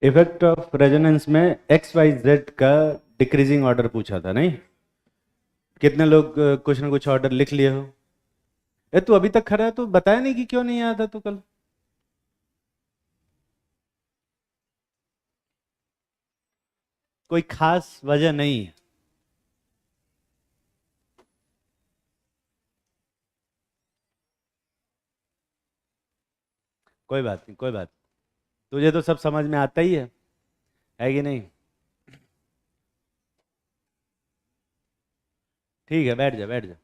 Effect of resonance में x Y Z का decreasing order पूछा था नहीं? कितने लोग कुछ ना कुछ ऑर्डर लिख लिए हो? तू अभी तक खड़ा है तो बताया नहीं कि क्यों नहीं आया था तू कल? कोई खास वजह नहीं है? कोई बात नहीं, कोई बात नहीं। तुझे तो सब समझ में आता ही है कि नहीं? ठीक है, बैठ जा, बैठ जा।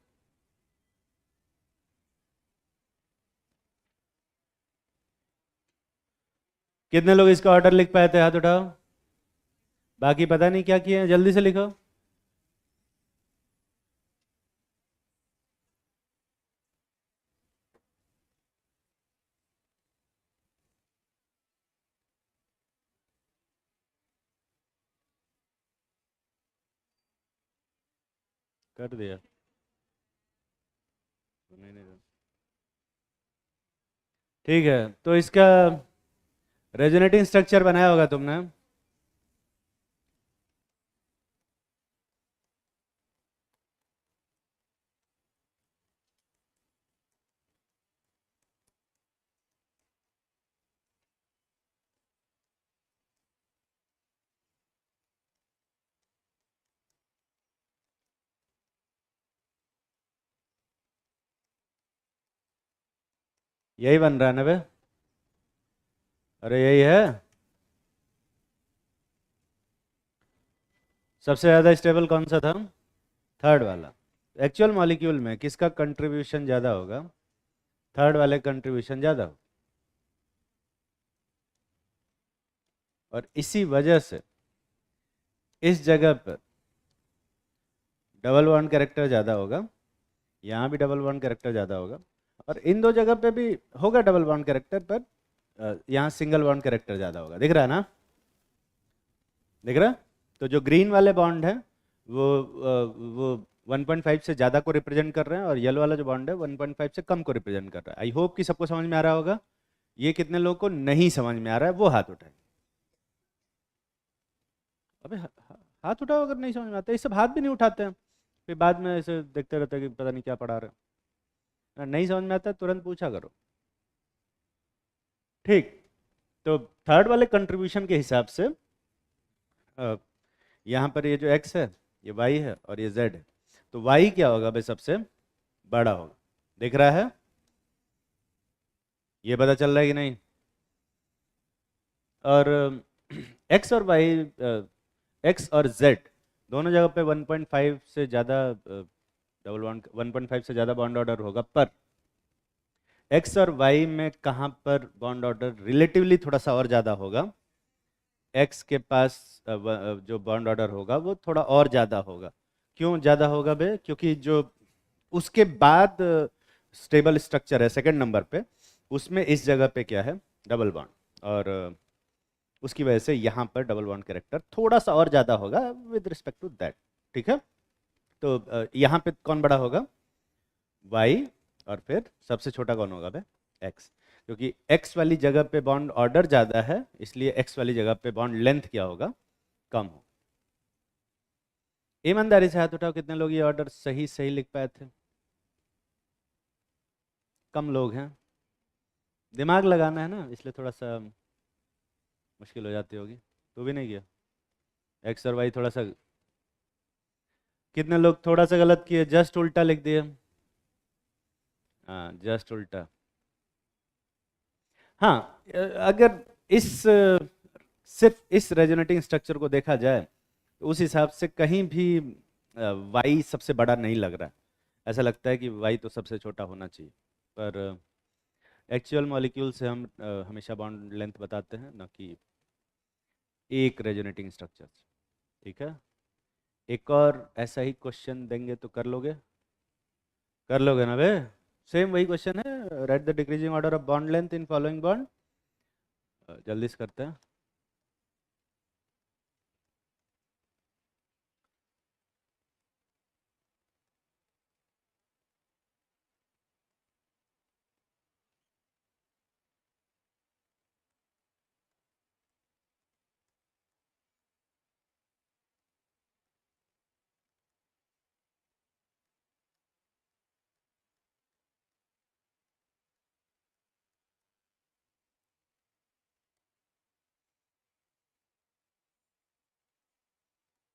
कितने लोग इसका ऑर्डर लिख पाए थे? हाथ उठाओ। बाकी पता नहीं क्या किए हैं, जल्दी से लिखो। कर दिया? नहीं नहीं। ठीक है, तो इसका रेजोनेटिंग स्ट्रक्चर बनाया होगा तुमने। यही बन रहा है ना बे? अरे यही है। सबसे ज़्यादा स्टेबल कौन सा था? थर्ड वाला। एक्चुअल मॉलिक्यूल में किसका कंट्रीब्यूशन ज़्यादा होगा? थर्ड वाले कंट्रीब्यूशन ज़्यादा होगा। और इसी वजह से इस जगह पर डबल बॉन्ड कैरेक्टर ज़्यादा होगा, यहाँ भी डबल बॉन्ड कैरेक्टर ज़्यादा होगा, और इन दो जगह पे भी होगा डबल बॉन्ड कैरेक्टर, पर यहाँ सिंगल बॉन्ड कैरेक्टर ज़्यादा होगा। दिख रहा है ना? दिख रहा है? तो जो ग्रीन वाले बॉन्ड है वो 1.5 से ज़्यादा को रिप्रेजेंट कर रहे हैं, और येलो वाला जो बॉन्ड है 1.5 से कम को रिप्रेजेंट कर रहा है। आई होप कि सबको समझ में आ रहा होगा। ये कितने लोगों को नहीं समझ में आ रहा है वो हाथ उठाए। अबे हाथ उठाओ अगर नहीं समझ में आता। ये सब हाथ भी नहीं उठाते हैं, फिर बाद में ऐसे देखते रहते हैं कि पता नहीं क्या पढ़ा रहे हैं। नहीं समझ में आता है तुरंत पूछा करो। ठीक। तो थर्ड वाले कंट्रीब्यूशन के हिसाब से अ, यहाँ पर ये जो x है, ये y है, और ये z है। तो y क्या होगा भाई? सबसे बड़ा होगा। दिख रहा है? ये पता चल रहा है कि नहीं? और x और y, x और z दोनों जगह पे 1.5 से ज़्यादा डबल बॉन्ड, 1.5 से ज़्यादा बॉन्ड ऑर्डर होगा, पर x और y में कहाँ पर बॉन्ड ऑर्डर रिलेटिवली थोड़ा सा और ज़्यादा होगा? x के पास जो बॉन्ड ऑर्डर होगा वो थोड़ा और ज़्यादा होगा। क्यों ज़्यादा होगा बे? क्योंकि जो उसके बाद स्टेबल स्ट्रक्चर है सेकंड नंबर पे, उसमें इस जगह पे क्या है? Double bond. और उसकी वजह से यहाँ पर डबल बॉन्ड कैरेक्टर थोड़ा सा और ज़्यादा होगा विद रिस्पेक्ट टू दैट। ठीक है? तो यहाँ पे कौन बड़ा होगा? y। और फिर सबसे छोटा कौन होगा बे? x। क्योंकि x वाली जगह पे बॉन्ड ऑर्डर ज़्यादा है, इसलिए x वाली जगह पे बॉन्ड लेंथ क्या होगा? कम हो। ईमानदारी से हाथ उठाओ, कितने लोग ये ऑर्डर सही सही लिख पाए थे? कम लोग हैं। दिमाग लगाना है ना, इसलिए थोड़ा सा मुश्किल हो जाती होगी। तू भी नहीं किया? एक्स और वाई थोड़ा सा। कितने लोग थोड़ा सा गलत किए, जस्ट उल्टा लिख दिए? हाँ, जस्ट उल्टा। हाँ, अगर इस सिर्फ इस रेजोनेटिंग स्ट्रक्चर को देखा जाए तो उस हिसाब से कहीं भी वाई सबसे बड़ा नहीं लग रहा है। ऐसा लगता है कि वाई तो सबसे छोटा होना चाहिए, पर एक्चुअल मॉलिक्यूल से हम हमेशा बॉन्ड लेंथ बताते हैं, ना कि एक रेजोनेटिंग स्ट्रक्चर। ठीक है? एक और ऐसा ही क्वेश्चन देंगे तो कर लोगे? कर लोगे ना बे? सेम वही क्वेश्चन है, right the decreasing order of bond length in following bond. जल्दी से करते हैं।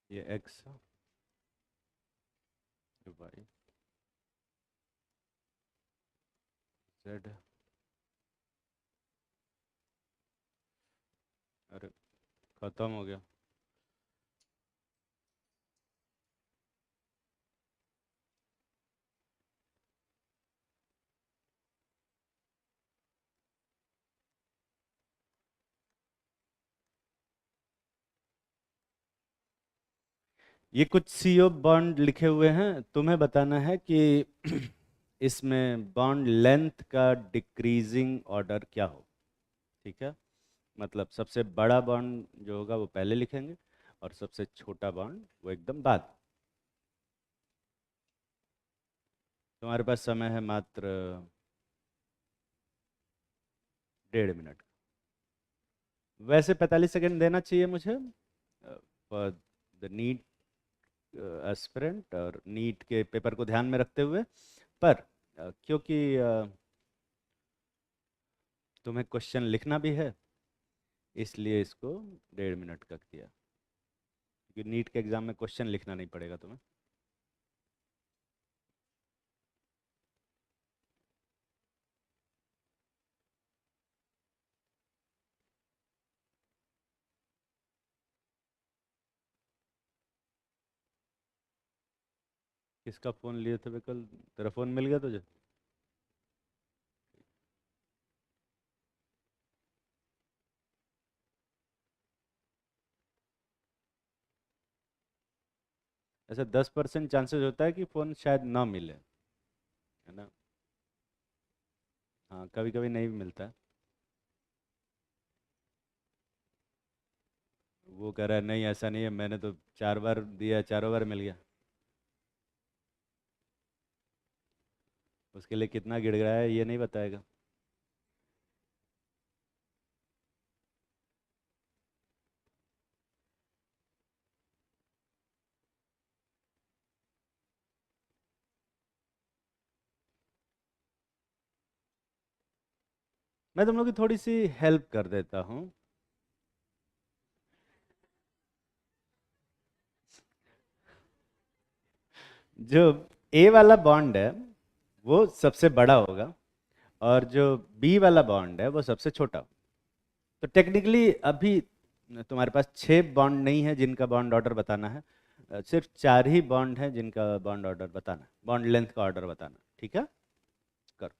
ये एक्स, वाई, जेड। अरे खत्म हो गया। ये कुछ सीओ बॉन्ड लिखे हुए हैं, तुम्हें बताना है कि इसमें बॉन्ड लेंथ का डिक्रीजिंग ऑर्डर क्या हो। ठीक है, मतलब सबसे बड़ा बॉन्ड जो होगा वो पहले लिखेंगे, और सबसे छोटा बॉन्ड वो एकदम बाद। तुम्हारे पास समय है मात्र 1.5 मिनट। वैसे 45 सेकंड देना चाहिए मुझे फॉर द नीट एस्पिरेंट और नीट के पेपर को ध्यान में रखते हुए। पर क्योंकि तुम्हें क्वेश्चन लिखना भी है, इसलिए इसको 1.5 मिनट का दिया, क्योंकि नीट के एग्जाम में क्वेश्चन लिखना नहीं पड़ेगा तुम्हें। किसका फ़ोन लिए थे कल? तेरा फ़ोन मिल गया तुझे? ऐसा 10% चांसेस होता है कि फ़ोन शायद ना मिले, है ना। हाँ, कभी कभी नहीं भी मिलता है। वो कह रहा है नहीं ऐसा नहीं है, मैंने तो 4 बार दिया, चारों बार मिल गया। उसके लिए कितना गिड़गिड़ा है ये नहीं बताएगा। मैं तुम लोग की थोड़ी सी हेल्प कर देता हूँ। जो ए वाला बॉन्ड है वो सबसे बड़ा होगा, और जो बी वाला बॉन्ड है वो सबसे छोटा। तो टेक्निकली अभी तुम्हारे पास 6 बॉन्ड नहीं है जिनका बॉन्ड ऑर्डर बताना है, सिर्फ 4 ही बॉन्ड है जिनका बॉन्ड ऑर्डर बताना है, बॉन्ड लेंथ का ऑर्डर बताना। ठीक है, करो।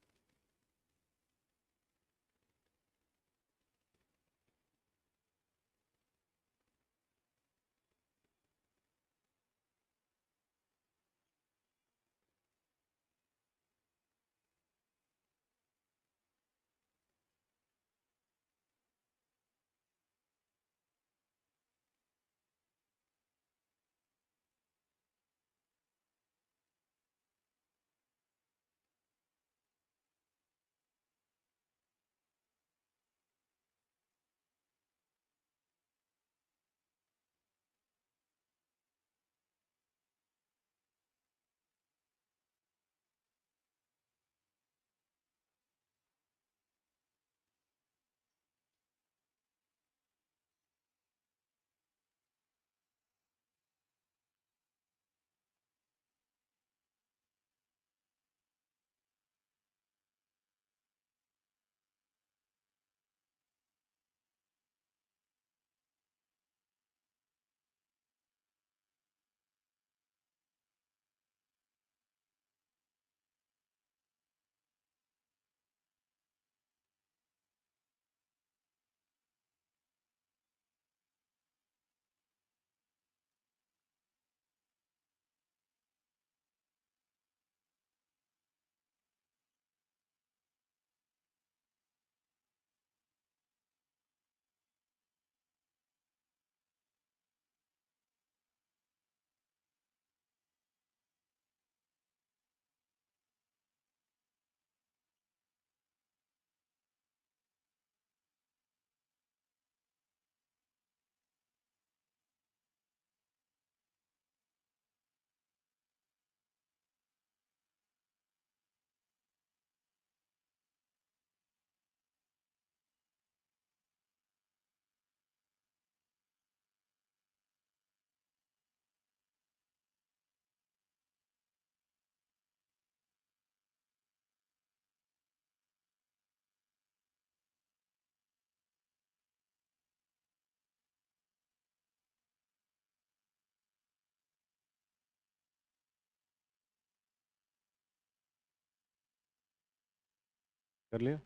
कर लिया?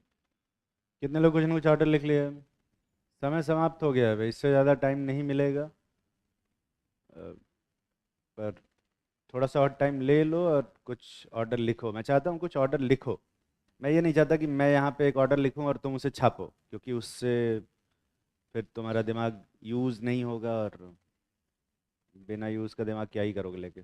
कितने लोग कुछ ना कुछ ऑर्डर लिख लिया? समय समाप्त हो गया है भाई, इससे ज़्यादा टाइम नहीं मिलेगा। अ, पर थोड़ा सा और टाइम ले लो और कुछ ऑर्डर लिखो। मैं चाहता हूँ कुछ ऑर्डर लिखो। मैं ये नहीं चाहता कि मैं यहाँ पे एक ऑर्डर लिखूँ और तुम उसे छापो, क्योंकि उससे फिर तुम्हारा दिमाग यूज़ नहीं होगा, और बिना यूज़ का दिमाग क्या ही करोगे लेके।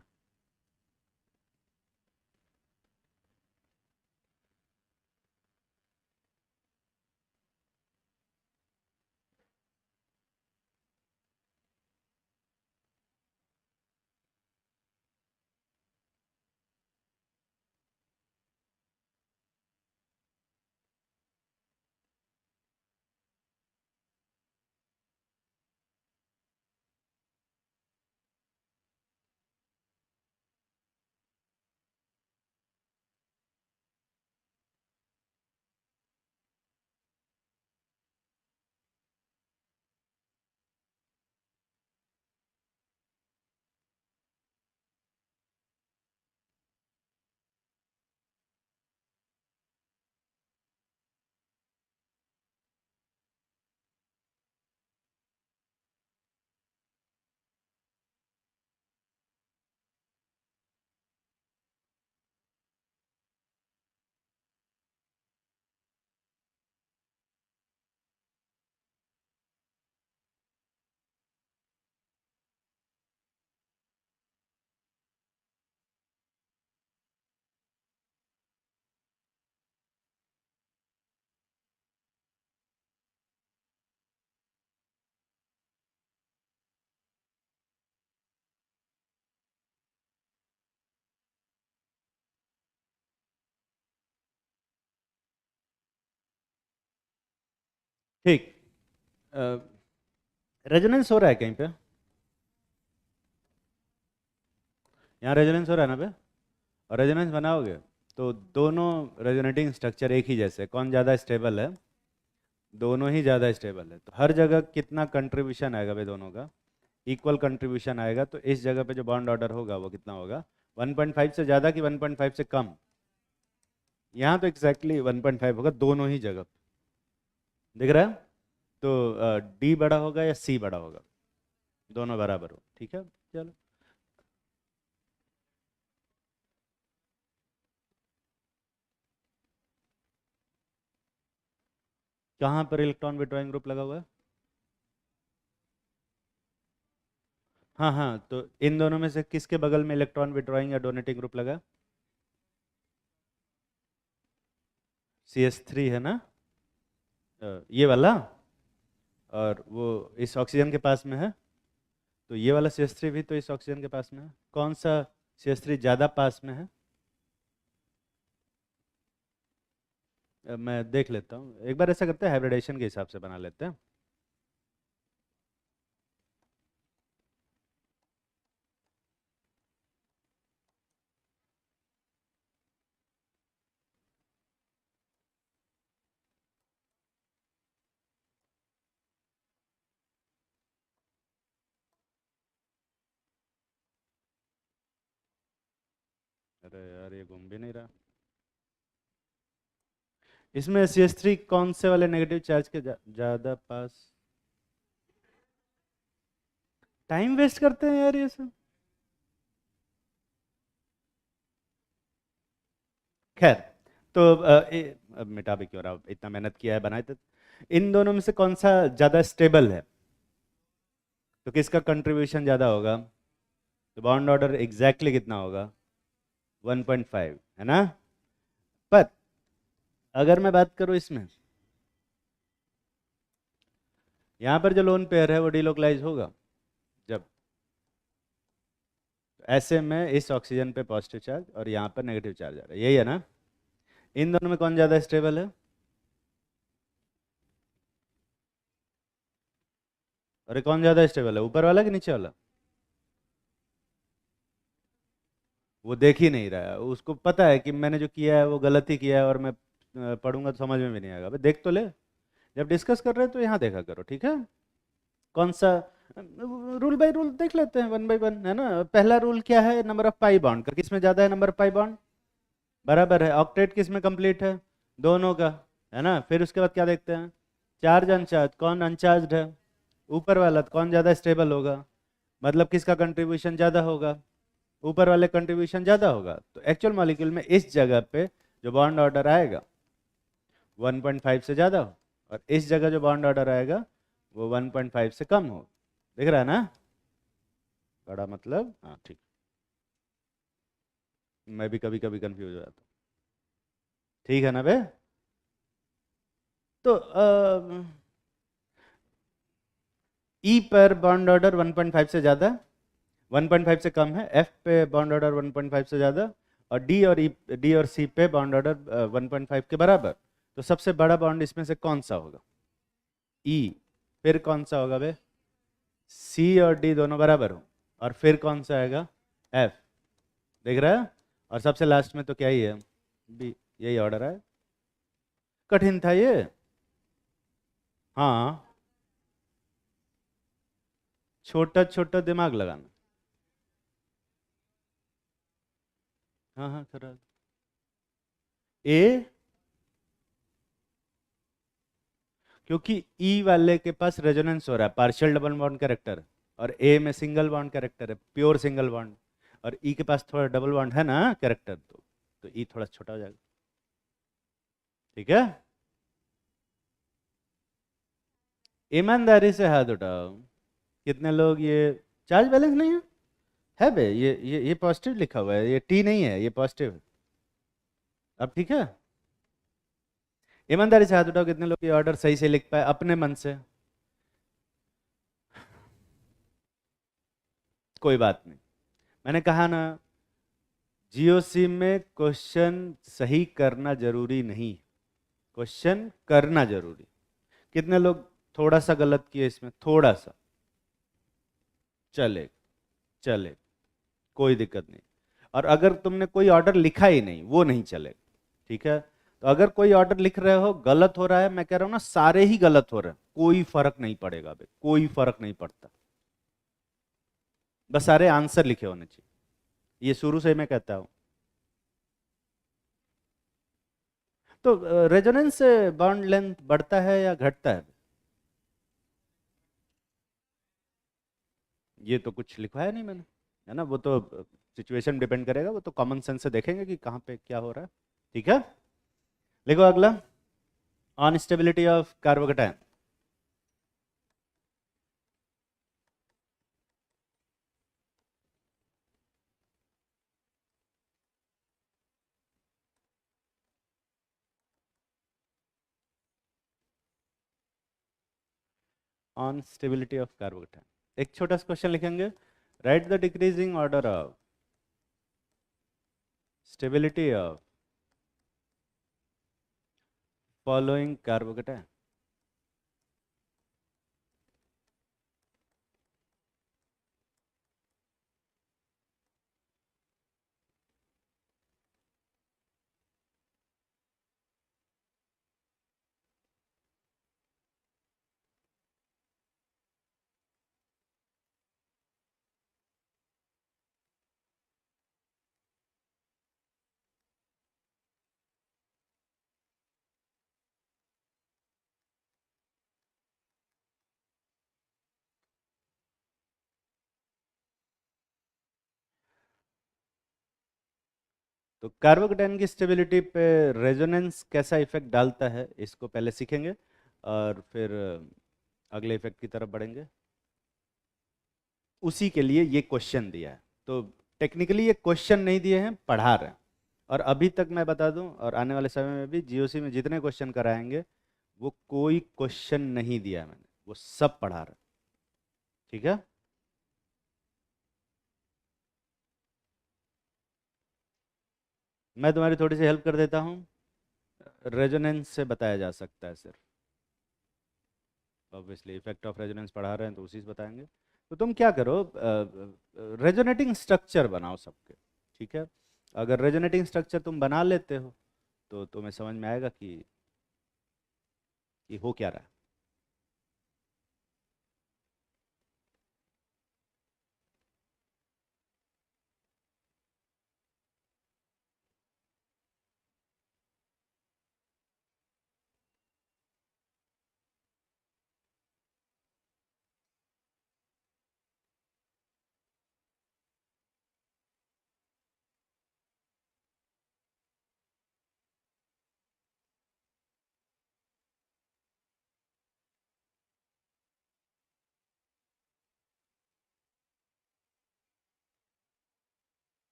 ठीक। रेजोनेंस हो रहा है कहीं पे? यहाँ रेजोनेंस हो रहा है ना पे? और रेजोनेंस बनाओगे तो दोनों रेजोनेटिंग स्ट्रक्चर एक ही जैसे, कौन ज़्यादा स्टेबल है? दोनों ही ज़्यादा स्टेबल है। तो हर जगह कितना कंट्रीब्यूशन आएगा भाई? दोनों का इक्वल कंट्रीब्यूशन आएगा। तो इस जगह पे जो बॉन्ड ऑर्डर होगा वो कितना होगा? 1.5 से ज़्यादा कि 1.5 से कम? यहाँ तो एग्जैक्टली 1.5 होगा दोनों ही जगह। दिख रहा है? तो डी बड़ा होगा या सी बड़ा होगा? दोनों बराबर हो, ठीक है। चलो, कहाँ पर इलेक्ट्रॉन विड्रॉइंग ग्रुप लगा हुआ है? हाँ हाँ, तो इन दोनों में से किसके बगल में इलेक्ट्रॉन विड्रॉइंग या डोनेटिंग ग्रुप लगा? CH3 है ना? ये वाला। और वो इस ऑक्सीजन के पास में है। तो ये वाला CH3 भी तो इस ऑक्सीजन के पास में है। कौन सा CH3 ज़्यादा पास में है? मैं देख लेता हूँ एक बार। ऐसा करते हैं, हाइब्रिडेशन के हिसाब से बना लेते हैं। अरे यार, ये घूम भी नहीं रहा। इसमें CH3 कौन से वाले नेगेटिव चार्ज के ज़्यादा पास? टाइम वेस्ट करते हैं यार ये सब। खैर, तो अब मिटा भी क्यों रहा, इतना मेहनत किया है बनाए तो। इन दोनों में से कौन सा ज़्यादा स्टेबल है? तो किसका कंट्रीब्यूशन ज़्यादा होगा? तो बॉन्ड ऑर्डर एग्जैक्टली कितना होगा? 1.5 है ना? पर अगर मैं बात करूँ इसमें, यहाँ पर जो लोन पेयर है वो डिलोकलाइज होगा जब, तो ऐसे में इस ऑक्सीजन पे पॉजिटिव चार्ज और यहाँ पर नेगेटिव चार्ज आ रहा है, यही है ना? इन दोनों में कौन ज़्यादा स्टेबल है? और कौन ज़्यादा स्टेबल है, ऊपर वाला कि नीचे वाला? वो देख ही नहीं रहा है, उसको पता है कि मैंने जो किया है वो गलत ही किया है, और मैं पढ़ूंगा तो समझ में भी नहीं आएगा। भाई देख तो ले, जब डिस्कस कर रहे हैं तो यहाँ देखा करो, ठीक है? कौन सा रूल बाय रूल देख लेते हैं, वन बाय वन, है ना? पहला रूल क्या है? नंबर ऑफ पाई बॉन्ड का किस में ज़्यादा है? नंबर ऑफ पाई बॉन्ड बराबर है। ऑक्टेट किस में कंप्लीट है? दोनों का। है ना। फिर उसके बाद क्या देखते हैं, चार्ज अनचार्ज, कौन अनचार्ज है, ऊपर वाला, तो कौन ज़्यादा स्टेबल होगा, मतलब किसका कंट्रीब्यूशन ज़्यादा होगा, ऊपर वाले कंट्रीब्यूशन ज़्यादा होगा। तो एक्चुअल मॉलिक्यूल में इस जगह पे जो बॉन्ड ऑर्डर आएगा 1.5 से ज़्यादा हो, और इस जगह जो बॉन्ड ऑर्डर आएगा वो 1.5 से कम हो। दिख रहा है ना, बड़ा मतलब, हाँ ठीक। मैं भी कभी कभी कंफ्यूज हो जाता हूँ, ठीक है ना बे। तो ई पर बॉन्ड ऑर्डर 1.5 से ज़्यादा, 1.5 से कम है, एफ पे बॉन्ड ऑर्डर 1.5 से ज़्यादा, और डी और सी पे बॉन्ड ऑर्डर 1.5 के बराबर। तो सबसे बड़ा बॉन्ड इसमें से कौन सा होगा, ई। फिर कौन सा होगा बे, सी और डी दोनों बराबर हो, और फिर कौन सा आएगा, एफ। देख रहा है, और सबसे लास्ट में तो क्या ही है, बी। यही ऑर्डर है, कठिन था ये। हाँ, छोटा छोटा दिमाग लगाना। हाँ हाँ करा। ए, क्योंकि ई वाले के पास रेजोनेंस हो रहा है, पार्शियल डबल बॉन्ड कैरेक्टर, और ए में सिंगल बॉन्ड कैरेक्टर है, प्योर सिंगल बॉन्ड, और ई के पास थोड़ा डबल बॉन्ड है ना कैरेक्टर, तो ई थोड़ा छोटा हो जाएगा, ठीक है। ईमानदारी से हाथ उठाओ, कितने लोग ये चार्ज बैलेंस नहीं है बे, ये पॉजिटिव लिखा हुआ है, ये टी नहीं है, ये पॉजिटिव है। अब ठीक है, ईमानदारी से हाथ उठाओ, कितने लोग ये ऑर्डर सही से लिख पाए अपने मन से। कोई बात नहीं, मैंने कहा ना, जीओसी में क्वेश्चन सही करना जरूरी नहीं, क्वेश्चन करना जरूरी। कितने लोग थोड़ा सा गलत किए इसमें, थोड़ा सा, चले, चले, कोई दिक्कत नहीं। और अगर तुमने कोई ऑर्डर लिखा ही नहीं, वो नहीं चलेगा, ठीक है। तो अगर कोई ऑर्डर लिख रहे हो गलत हो रहा है, मैं कह रहा हूं ना, सारे ही गलत हो रहे हैं, कोई फर्क नहीं पड़ेगा भाई, कोई फर्क नहीं पड़ता, बस सारे आंसर लिखे होने चाहिए, ये शुरू से ही मैं कहता हूं। तो रेजोनेंस से बॉन्ड लेंथ बढ़ता है या घटता है, ये तो कुछ लिखवाया नहीं मैंने, है ना। वो तो सिचुएशन डिपेंड करेगा, वो तो कॉमन सेंस से देखेंगे कि कहाँ पे क्या हो रहा है, ठीक है। लिखो अगला, on stability of carbocation. On stability of carbocation, एक छोटा सा क्वेश्चन लिखेंगे, right the decreasing order of stability of following carbocation. तो कार्बोकेटायन की स्टेबिलिटी पे रेजोनेंस कैसा इफेक्ट डालता है, इसको पहले सीखेंगे, और फिर अगले इफेक्ट की तरफ बढ़ेंगे। उसी के लिए ये क्वेश्चन दिया है, तो टेक्निकली ये क्वेश्चन नहीं दिए हैं, पढ़ा रहे हैं। और अभी तक मैं बता दूं, और आने वाले समय में भी जीओसी में जितने क्वेश्चन कराएंगे, वो कोई क्वेश्चन नहीं दिया है मैंने, वो सब पढ़ा रहे हैं, ठीक है। मैं तुम्हारी थोड़ी सी हेल्प कर देता हूँ, रेजोनेंस से बताया जा सकता है सिर्फ, ऑब्वियसली इफेक्ट ऑफ रेजोनेंस पढ़ा रहे हैं तो उसी से बताएंगे। तो तुम क्या करो, रेजोनेटिंग स्ट्रक्चर बनाओ सबके, ठीक है। अगर रेजोनेटिंग स्ट्रक्चर तुम बना लेते हो, तो तुम्हें समझ में आएगा कि हो क्या रहा है।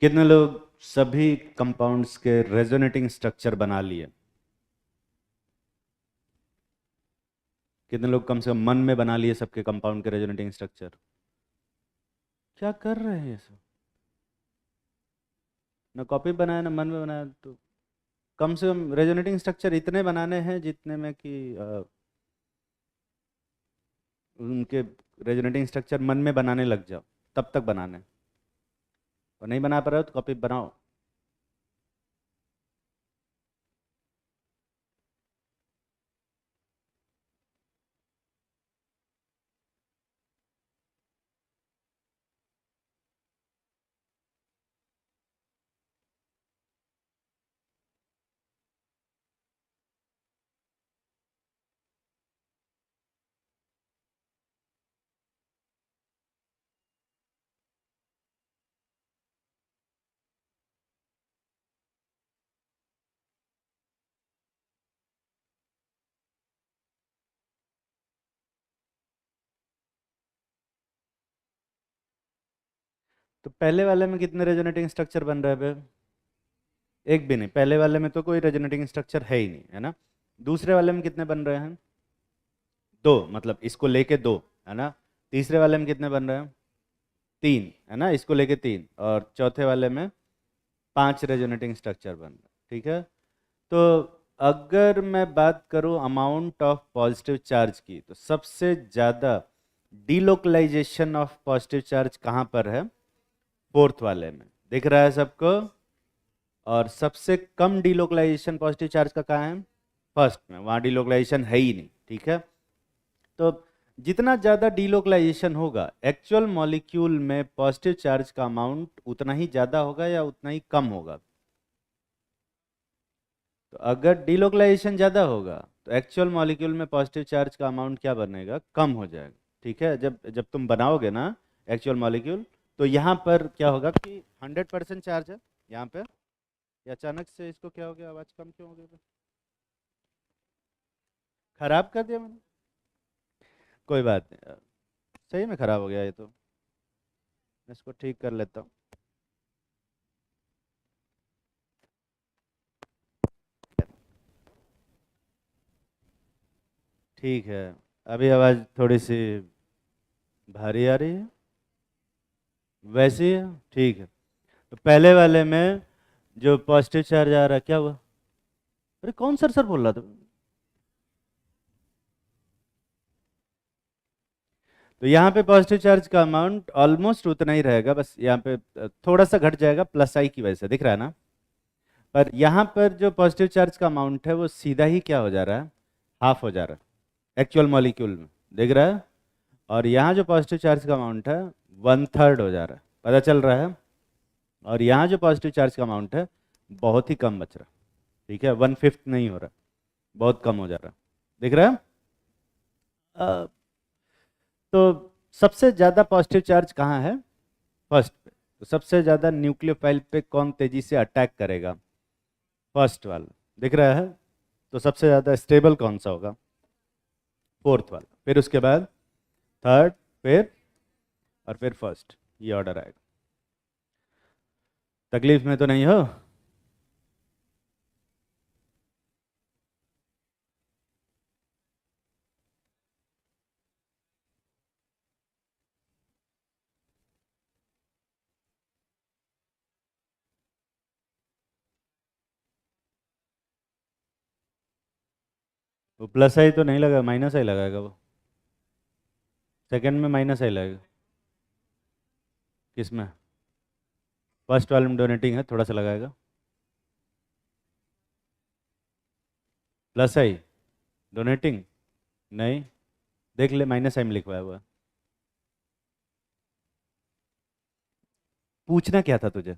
कितने लोग सभी कंपाउंड्स के रेजोनेटिंग स्ट्रक्चर बना लिए? कितने लोग कम से कम मन में बना लिए सबके कंपाउंड के रेजोनेटिंग स्ट्रक्चर? क्या कर रहे हैं ये सब? ना कॉपी बनाया ना मन में बनाया, तो कम से कम रेजोनेटिंग स्ट्रक्चर इतने बनाने हैं जितने में कि उनके रेजोनेटिंग स्ट्रक्चर मन में बनाने लग जाओ, तब तक बनाने। और नहीं बना पा रहे हो तो कॉपी बनाओ। तो पहले वाले में कितने रेजोनेटिंग स्ट्रक्चर बन रहे हैं? एक भी नहीं। पहले वाले में तो कोई रेजोनेटिंग स्ट्रक्चर है ही नहीं, है ना। दूसरे वाले में कितने बन रहे हैं? दो, मतलब इसको लेके दो, है ना। तीसरे वाले में कितने बन रहे हैं? तीन, है ना, इसको लेके तीन। और चौथे वाले में पांच रेजोनेटिंग स्ट्रक्चर बन रहे हैं, ठीक है। तो अगर मैं बात करूं अमाउंट ऑफ पॉजिटिव चार्ज की, तो सबसे ज़्यादा डीलोकलाइजेशन ऑफ पॉजिटिव चार्ज कहाँ पर है? फोर्थ वाले में, दिख रहा है सबको। और सबसे कम डीलोकलाइजेशन पॉजिटिव चार्ज का कहाँ है? फर्स्ट में। वहाँ डीलोकलाइजेशन है ही नहीं, ठीक है। तो जितना ज़्यादा डीलोकलाइजेशन होगा एक्चुअल मॉलिक्यूल में पॉजिटिव चार्ज का अमाउंट उतना ही ज़्यादा होगा या उतना ही कम होगा? तो अगर डीलोकलाइजेशन ज़्यादा होगा तो एक्चुअल मॉलिक्यूल में पॉजिटिव चार्ज का अमाउंट क्या बनेगा? कम हो जाएगा, ठीक है। जब जब तुम बनाओगे ना एक्चुअल मॉलिक्यूल, तो यहाँ पर क्या होगा कि 100% चार्ज है यहाँ पे। ये अचानक से इसको क्या हो गया? आवाज़ कम क्यों हो गई? खराब कर दिया मैंने? कोई बात नहीं, सही में खराब हो गया ये तो। मैं इसको ठीक कर लेता हूँ। ठीक है। अभी आवाज़ थोड़ी सी भारी आ रही है? वैसी है? ठीक है। तो पहले वाले में जो पॉजिटिव चार्ज आ रहा है, क्या हुआ? अरे कौन सर बोल रहा था? तो यहाँ पे पॉजिटिव चार्ज का अमाउंट ऑलमोस्ट उतना ही रहेगा, बस यहाँ पे थोड़ा सा घट जाएगा प्लस आई की वजह से, दिख रहा है ना। पर यहाँ पर जो पॉजिटिव चार्ज का अमाउंट है वो सीधा ही क्या हो जा रहा है? हाफ हो जा रहा है एक्चुअल मॉलिक्यूल में, दिख रहा है। और यहाँ जो पॉजिटिव चार्ज का अमाउंट है 1/3 हो जा रहा है, पता चल रहा है। और यहाँ जो पॉजिटिव चार्ज का अमाउंट है बहुत ही कम बच रहा है, ठीक है। 1/5 नहीं हो रहा, बहुत कम हो जा रहा है, दिख रहा है। तो सबसे ज़्यादा पॉजिटिव चार्ज कहाँ है? फर्स्ट पे। तो सबसे ज़्यादा न्यूक्लियोफाइल पे कौन तेजी से अटैक करेगा? फर्स्ट वाला, दिख रहा है। तो सबसे ज़्यादा स्टेबल कौन सा होगा? फोर्थ वाला, फिर उसके बाद थर्ड, फिर और फिर फर्स्ट। ये ऑर्डर आएगा। तकलीफ में तो नहीं हो? वो प्लस आई तो नहीं लगा, माइनस आई लगाएगा वो। सेकंड में माइनस आई लगेगा। किस में? फर्स्ट वाले में डोनेटिंग है, थोड़ा सा लगाएगा। प्लस आई डोनेटिंग नहीं, देख ले माइनस आई में लिखवाया हुआ है। पूछना क्या था तुझे?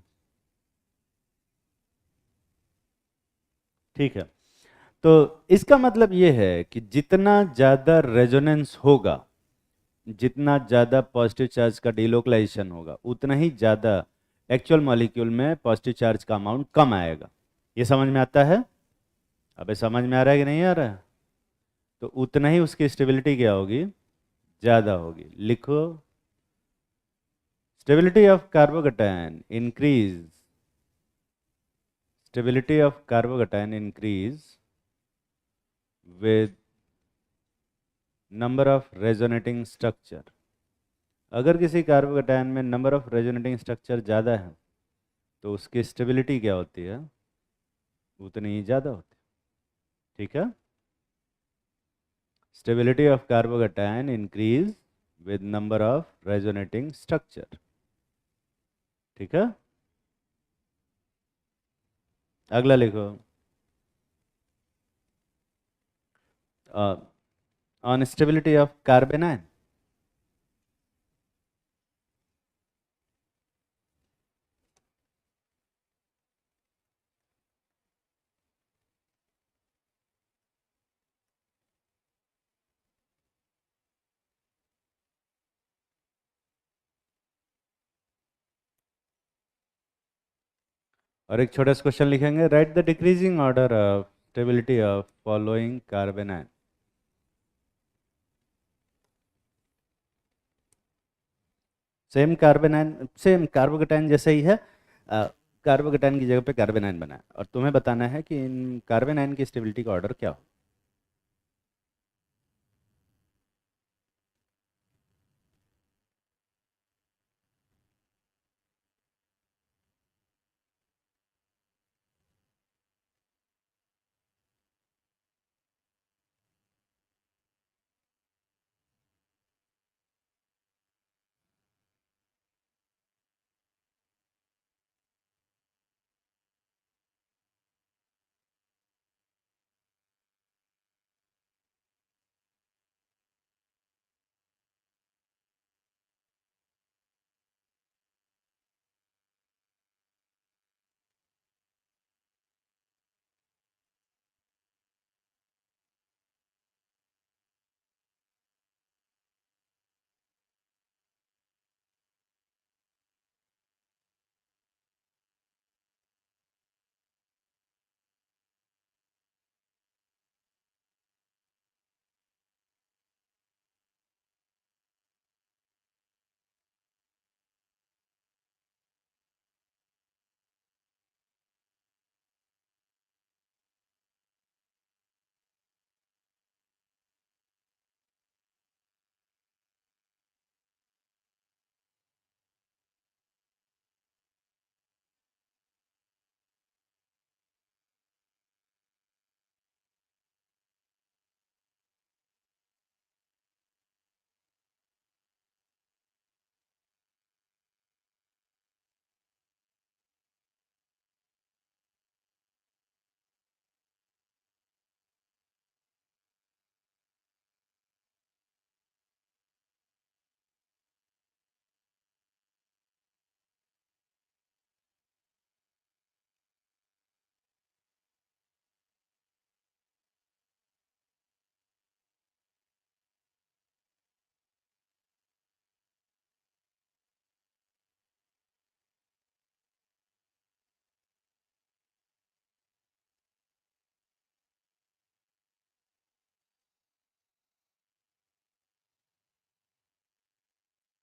ठीक है। तो इसका मतलब ये है कि जितना ज़्यादा रेजोनेंस होगा, जितना ज़्यादा पॉजिटिव चार्ज का डिलोकलाइजेशन होगा, उतना ही ज़्यादा एक्चुअल मॉलिक्यूल में पॉजिटिव चार्ज का अमाउंट कम आएगा। ये समझ में आता है? अबे समझ में आ रहा है कि नहीं आ रहा है? तो उतना ही उसकी स्टेबिलिटी क्या होगी? ज़्यादा होगी। लिखो stability of carbocation increase, stability of carbocation increase with number of resonating structure. अगर किसी कार्बोकैटायन में नंबर ऑफ रेजोनेटिंग स्ट्रक्चर ज़्यादा है तो उसकी स्टेबिलिटी क्या होती है, उतनी ही ज़्यादा होती है। ठीक है, stability of carbocation increase with number of resonating structure. ठीक है, अगला लिखो, ऑन स्टेबिलिटी ऑफ कार्बेनाइन। और एक छोटा सा क्वेश्चन लिखेंगे, right the decreasing order of stability of following कार्बेनाइन। Same कार्बेनाइन, same carbocation जैसे ही है, कार्बोकैटायन की जगह पे कार्बेनाइन बना है, और तुम्हें बताना है कि इन कार्बेनाइन की स्टेबिलिटी का ऑर्डर क्या हो।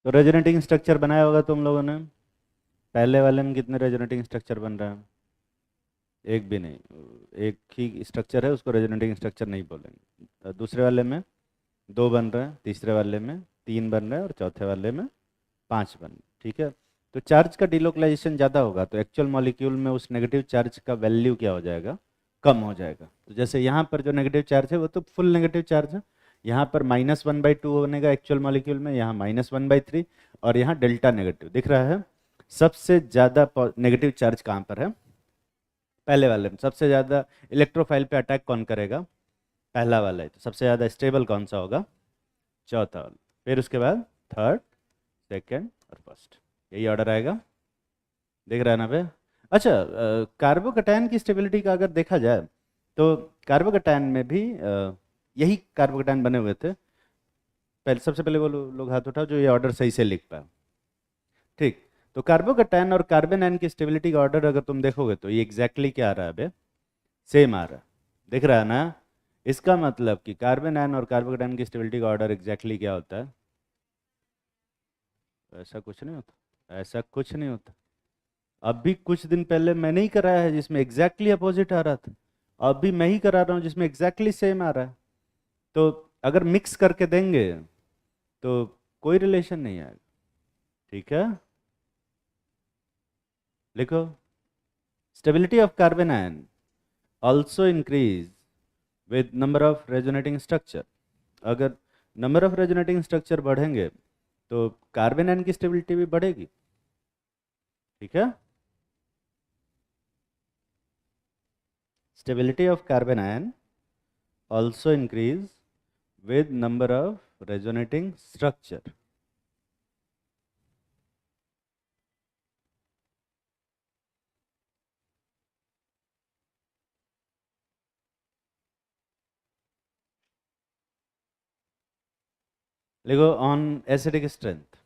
तो रेजोनेटिंग स्ट्रक्चर बनाया होगा तुम लोगों ने, पहले वाले में कितने रेजोनेटिंग स्ट्रक्चर बन रहे हैं? एक भी नहीं, एक ही स्ट्रक्चर है, उसको रेजोनेटिंग स्ट्रक्चर नहीं बोलेंगे। दूसरे वाले में दो बन रहे हैं, तीसरे वाले में तीन बन रहे हैं, और चौथे वाले में पांच बन रहे हैं। ठीक है, तो चार्ज का डिलोकलाइजेशन ज़्यादा होगा तो एक्चुअल मॉलिक्यूल में उस नेगेटिव चार्ज का वैल्यू क्या हो जाएगा, कम हो जाएगा। तो जैसे यहाँ पर जो नेगेटिव चार्ज है वो तो फुल नेगेटिव चार्ज है, यहाँ पर -1/2 होने का एक्चुअल मॉलिक्यूल में, यहाँ -1/3, और यहाँ डेल्टा नेगेटिव दिख रहा है। सबसे ज़्यादा नेगेटिव चार्ज कहाँ पर है? पहले वाले में। सबसे ज़्यादा इलेक्ट्रोफाइल पे अटैक कौन करेगा? पहला वाला है। तो सबसे ज़्यादा स्टेबल कौन सा होगा? चौथा वाला। फिर उसके बाद थर्ड, सेकेंड और फर्स्ट, यही ऑर्डर आएगा। देख रहा है ना बे? अच्छा, कार्बोकैटायन की स्टेबिलिटी का अगर देखा जाए तो कार्बोकैटायन में भी यही कार्बोकैटायन बने हुए थे। पहले सबसे पहले वो लोग हाथ उठाओ जो ये ऑर्डर सही से लिख पाए। ठीक, तो कार्बोकैटायन और कार्बेनाइन की स्टेबिलिटी का ऑर्डर अगर तुम देखोगे तो ये एग्जैक्टली क्या आ रहा है बे? सेम आ रहा है। दिख रहा है ना? इसका मतलब कि कार्बेनाइन और कार्बोकैटायन की स्टेबिलिटी का ऑर्डर एग्जैक्टली क्या होता है? ऐसा कुछ नहीं होता, ऐसा कुछ नहीं होता। अभी कुछ दिन पहले मैंने ही कराया है जिसमें एग्जैक्टली अपोजिट आ रहा था, अभी मैं ही करा रहा हूँ जिसमें एग्जैक्टली सेम आ रहा है। तो अगर मिक्स करके देंगे तो कोई रिलेशन नहीं आएगा। ठीक है, लिखो। Stability of carbon ion also increase with number of resonating structure. अगर नंबर ऑफ रेजोनेटिंग स्ट्रक्चर बढ़ेंगे तो कार्बन आयन की स्टेबिलिटी भी बढ़ेगी। ठीक है, stability of carbon ion also increase with number of resonating structure. लिखो ऑन एसिडिक स्ट्रेंथ।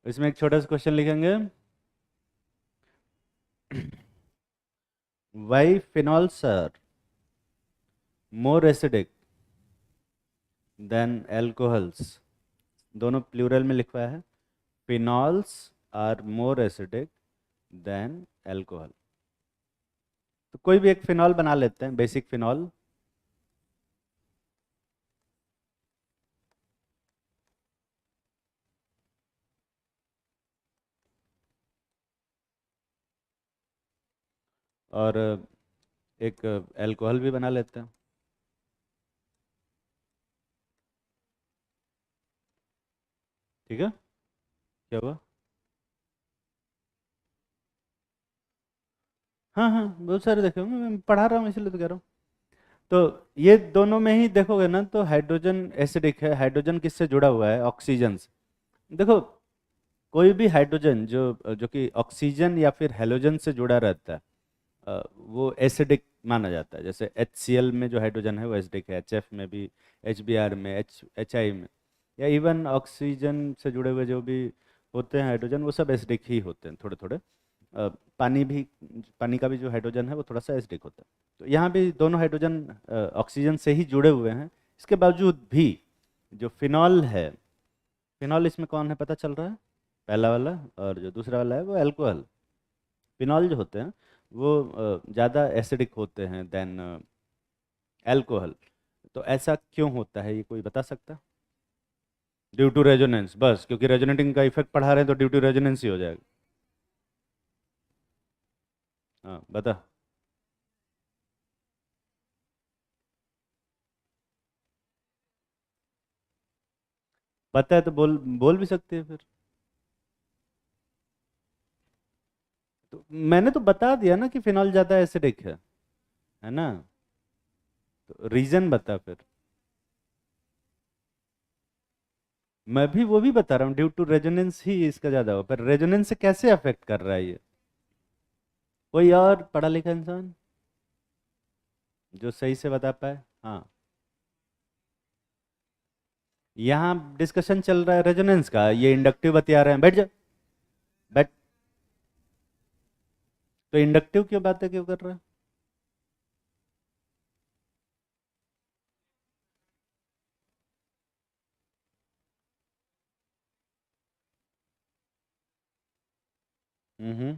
इसमें एक छोटा सा क्वेश्चन लिखेंगे, why phenols are more acidic than alcohols. दोनों प्लूरल में लिखवाया है, phenols are more acidic than alcohol. तो कोई भी एक फिनॉल बना लेते हैं, बेसिक फिनॉल। और एक एल्कोहल भी बना लेते हैं। ठीक है, क्या हुआ? हाँ हाँ, बहुत सारे देखे होंगे, मैं पढ़ा रहा हूँ इसलिए तो कह रहा हूँ। तो ये दोनों में ही देखोगे ना तो हाइड्रोजन एसिडिक है। हाइड्रोजन किससे जुड़ा हुआ है? ऑक्सीजन से। देखो, कोई भी हाइड्रोजन जो जो कि ऑक्सीजन या फिर हेलोजन से जुड़ा रहता है वो एसिडिक माना जाता है। जैसे HCl में जो हाइड्रोजन है वो एसिडिक है, HF में भी, HBr में, HI में, या इवन ऑक्सीजन से जुड़े हुए जो भी होते हैं हाइड्रोजन वो सब एसिडिक ही होते हैं थोड़े थोड़े। पानी भी, पानी का भी जो हाइड्रोजन है वो थोड़ा सा एसिडिक होता है। तो यहाँ भी दोनों हाइड्रोजन ऑक्सीजन से ही जुड़े हुए हैं। इसके बावजूद भी जो फिनॉल है, फिनॉल इसमें कौन है पता चल रहा है? पहला वाला, और जो दूसरा वाला है वो अल्कोहल। फिनॉल जो होते हैं वो ज़्यादा एसिडिक होते हैं देन अल्कोहल। तो ऐसा क्यों होता है, ये कोई बता सकता है? ड्यू टू रेजोनेंस, बस, क्योंकि रेजोनेटिंग का इफेक्ट पढ़ा रहे हैं तो ड्यू टू रेजोनेंस ही हो जाएगा। हाँ बता। पता है तो बोल, बोल भी सकते हैं फिर। तो मैंने तो बता दिया ना कि फिनॉल ज़्यादा एसिडिक है ना? तो रीजन बता फिर। मैं भी वो भी बता रहा हूँ, ड्यू टू रेजोनेंस ही इसका ज़्यादा हो, पर रेजोनेंस से कैसे अफेक्ट कर रहा है ये? कोई और पढ़ा लिखा इंसान जो सही से बता पाए? हाँ, यहाँ डिस्कशन चल रहा है रेजोनेंस का, ये इंडक्टिव बतिया रहे हैं। बैठ जा, बैठ। तो इंडक्टिव क्यों बातें क्यों कर रहा है? हम्म।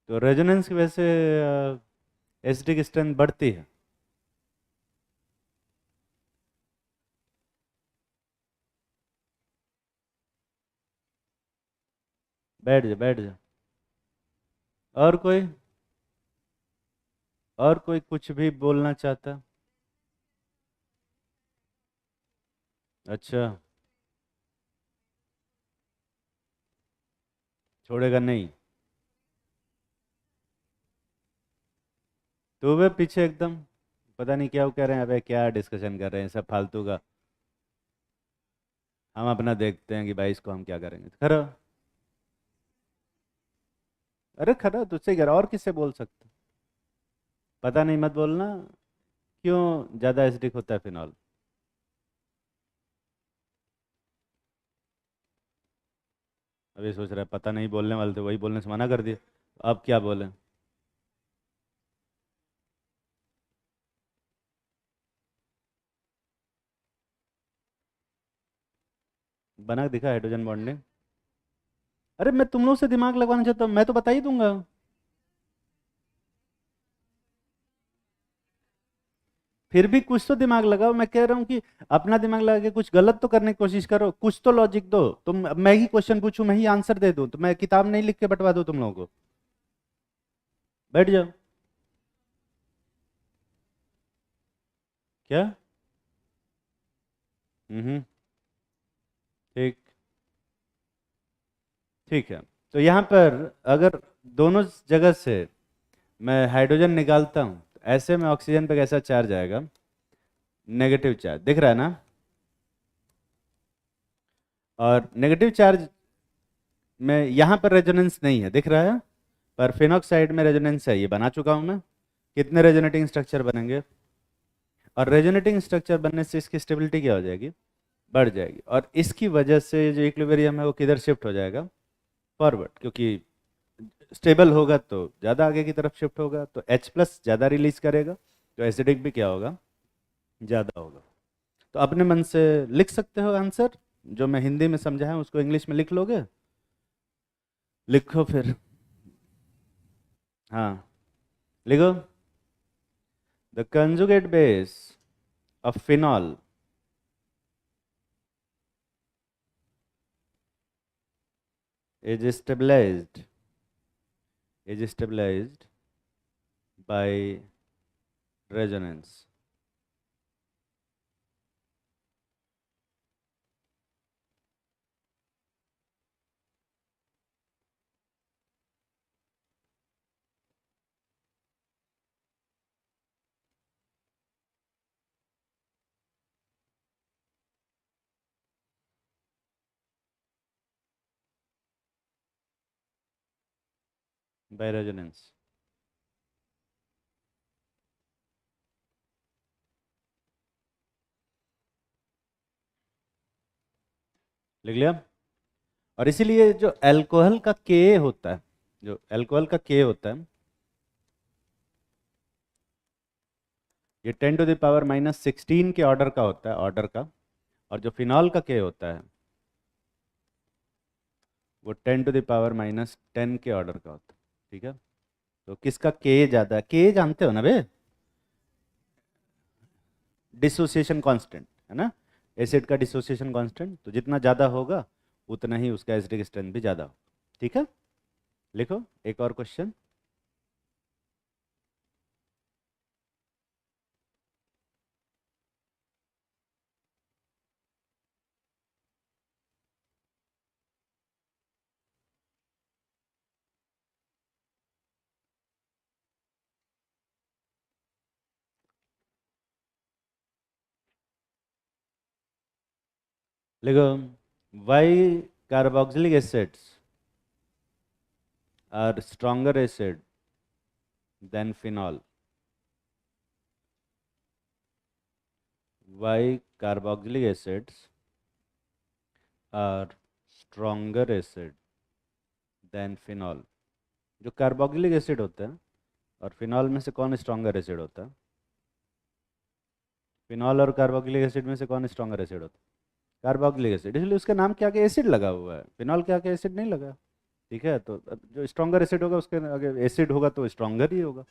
तो रेजोनेंस की वजह से एसिडिक स्ट्रेंथ बढ़ती है। बैठ जा, बैठ जा। और कोई, और कोई कुछ भी बोलना चाहता? अच्छा, छोड़ेगा नहीं? तो वे पीछे एकदम पता नहीं क्या वो कह रहे हैं, अबे क्या डिस्कशन कर रहे हैं सब फालतू का। हम अपना देखते हैं कि भाई इसको हम क्या करेंगे। खरा, अरे खरा तुझसे कह रहा, और किससे बोल सकते? पता नहीं मत बोलना। क्यों ज़्यादा एसिडिक होता है फिनॉल? अभी सोच रहा है पता नहीं बोलने वाले थे, वही बोलने से मना कर दिया। अब क्या बोले? बना के दिखा हाइड्रोजन बॉन्डिंग। अरे मैं तुम लोग से दिमाग लगवाना चाहता हूँ, मैं तो बता ही दूंगा। फिर भी कुछ तो दिमाग लगाओ, मैं कह रहा हूँ कि अपना दिमाग लगा के कुछ गलत तो करने की कोशिश करो, कुछ तो लॉजिक दो। तुम मैं ही क्वेश्चन पूछूं, मैं ही आंसर दे दूं, तो मैं किताब नहीं लिख के बंटवा दूं तुम लोगों को। बैठ जाओ। क्या? ठीक। ठीक है। तो यहाँ पर अगर दोनों जगह से मैं हाइड्रोजन निकालता हूँ, तो ऐसे में ऑक्सीजन पे कैसा चार्ज आएगा? नेगेटिव चार्ज, दिख रहा है ना? और नेगेटिव चार्ज में यहाँ पर रेजोनेंस नहीं है, दिख रहा है? पर फिनॉक्साइड में रेजोनेंस है, ये बना चुका हूँ मैं। कितने रेजोनेटिंग स्ट्रक्चर बनेंगे? और रेजोनेटिंग स्ट्रक्चर बनने से इसकी स्टेबिलिटी क्या हो जाएगी? बढ़ जाएगी। और इसकी वजह से जो इक्विलिब्रियम है वो किधर शिफ्ट हो जाएगा? फॉरवर्ड, क्योंकि स्टेबल होगा तो ज़्यादा आगे की तरफ शिफ्ट होगा, तो H+ ज़्यादा रिलीज करेगा, तो एसिडिक भी क्या होगा? ज़्यादा होगा। तो अपने मन से लिख सकते हो आंसर, जो मैं हिंदी में समझाया उसको इंग्लिश में लिख लोगे? लिखो फिर। हाँ, लिखो। The conjugate base of phenol is stabilized is stabilized by resonance. By resonance. लिख लिया? और इसीलिए जो अल्कोहल का के होता है, जो अल्कोहल का के होता है, ये 10⁻⁻16 के ऑर्डर का होता है, ऑर्डर का। और जो फिनॉल का के होता है वो 10⁻⁻10 के ऑर्डर का होता है। ठीक है? तो किसका के ज़्यादा है? के जानते हो ना बे? डिसोसिएशन कांस्टेंट है ना, एसिड का डिसोसिएशन कांस्टेंट, तो जितना ज़्यादा होगा उतना ही उसका एसिडिक स्ट्रेंथ भी ज़्यादा होगा। ठीक है? लिखो एक और क्वेश्चन। लिखो, why carboxylic acids are stronger acid than phenol? Why carboxylic acids are stronger acid than phenol? जो कार्बोक्सिलिक एसिड होता है और फिनॉल में से कौन स्ट्रॉन्गर एसिड होता है? फिनॉल और कार्बोक्सिलिक एसिड में से कौन स्ट्रॉन्गर एसिड होता है? कार्बोक्सिलिक एसिड, इसलिए उसके नाम के आगे एसिड लगा हुआ है, फिनॉल के आगे एसिड नहीं लगा। ठीक है? तो अब जो स्ट्रॉन्गर एसिड होगा उसके आगे एसिड होगा तो स्ट्रॉन्गर ही होगा।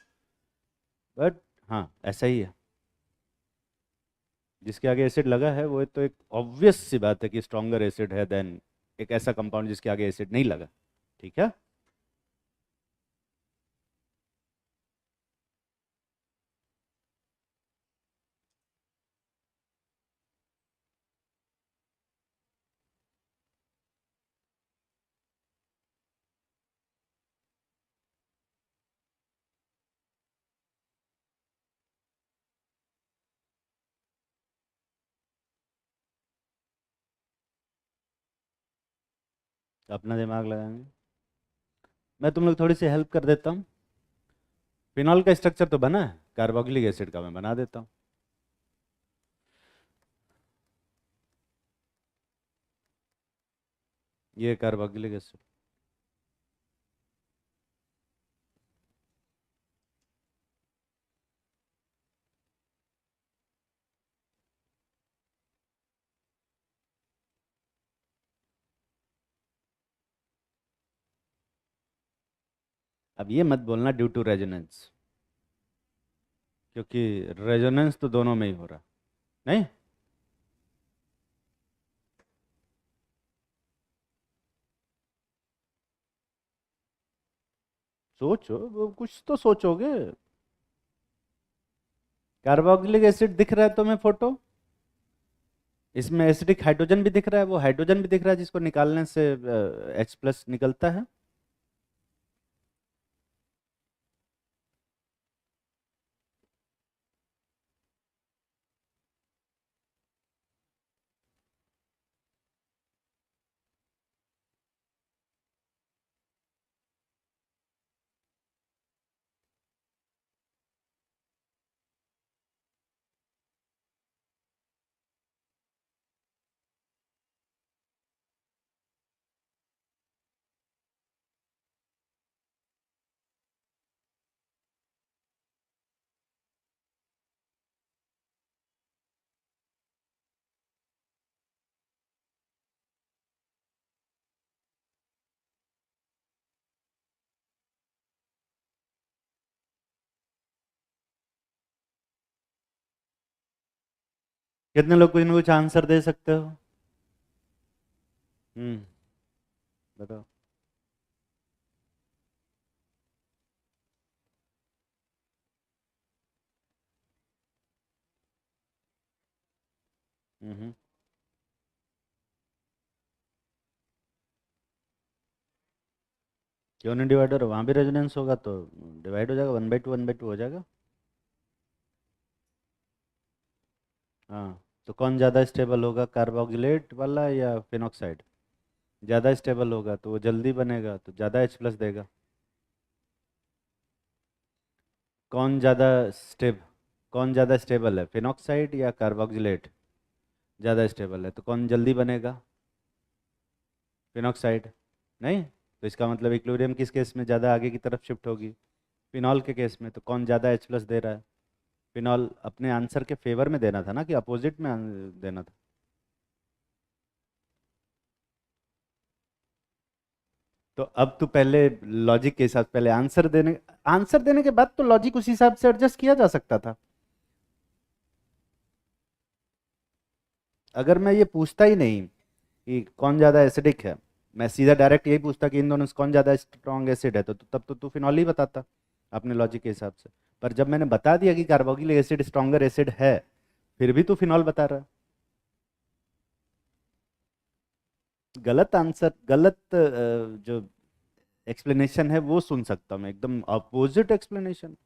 बट हाँ, ऐसा ही है। जिसके आगे एसिड लगा है वो तो एक ऑब्वियस सी बात है कि स्ट्रॉन्गर एसिड है देन एक ऐसा कंपाउंड जिसके आगे एसिड नहीं लगा। ठीक है? अपना दिमाग लगाएंगे। मैं तुम लोग थोड़ी सी हेल्प कर देता हूँ। फिनॉल का स्ट्रक्चर तो बना है, कार्बोक्सिलिक एसिड का मैं बना देता हूँ। ये कार्बोक्सिलिक एसिड, अब ये मत बोलना ड्यू टू रेजोनेंस, क्योंकि रेजोनेंस तो दोनों में ही हो रहा। नहीं, सोचो, वो कुछ तो सोचोगे। कार्बोक्सिलिक एसिड दिख रहा है तुम्हें फोटो, इसमें एसिडिक हाइड्रोजन भी दिख रहा है, वो हाइड्रोजन भी दिख रहा है जिसको निकालने से H+ निकलता है। कितने लोग कुछ ना कुछ आंसर दे सकते हो? बताओ। हम्म। क्यों नहीं डिवाइडर, वहाँ भी रेजोनेंस होगा तो डिवाइड हो जाएगा, 1/2 1/2 हो जाएगा। हाँ, तो कौन ज़्यादा स्टेबल होगा, कार्बोक्सिलेट वाला या फिनॉक्साइड? ज़्यादा स्टेबल होगा तो वो जल्दी बनेगा, तो ज़्यादा H+ देगा। कौन ज़्यादा स्टेब कौन ज़्यादा स्टेबल है, फिनॉक्साइड या कार्बोक्सिलेट? ज़्यादा स्टेबल है तो कौन जल्दी बनेगा? फिनॉक्साइड। नहीं, तो इसका मतलब इक्विलिब्रियम किस केस में ज़्यादा आगे की तरफ शिफ्ट होगी? फिनॉल के केस में। तो कौन ज़्यादा H+ दे रहा है? फिनॉल। अपने आंसर के फेवर में देना था ना, कि अपोजिट में देना था? तो अब तू पहले लॉजिक के हिसाब से, पहले आंसर देने के बाद तो लॉजिक उस हिसाब से एडजस्ट किया जा सकता था। अगर मैं ये पूछता ही नहीं कि कौन ज़्यादा एसिडिक है, मैं सीधा डायरेक्ट यही पूछता कि इन दोनों से कौन ज़्यादा स्ट्रॉन्ग एसिड है, तो तब तो तू फिनॉल ही बताता अपने लॉजिक के हिसाब से। पर जब मैंने बता दिया कि कार्बोक्सिलिक एसिड स्ट्रॉन्गर एसिड है, फिर भी तू फिनॉल बता रहा है। गलत आंसर, गलत जो एक्सप्लेनेशन है वो सुन सकता हूँ मैं, एकदम अपोजिट एक्सप्लेनेशन।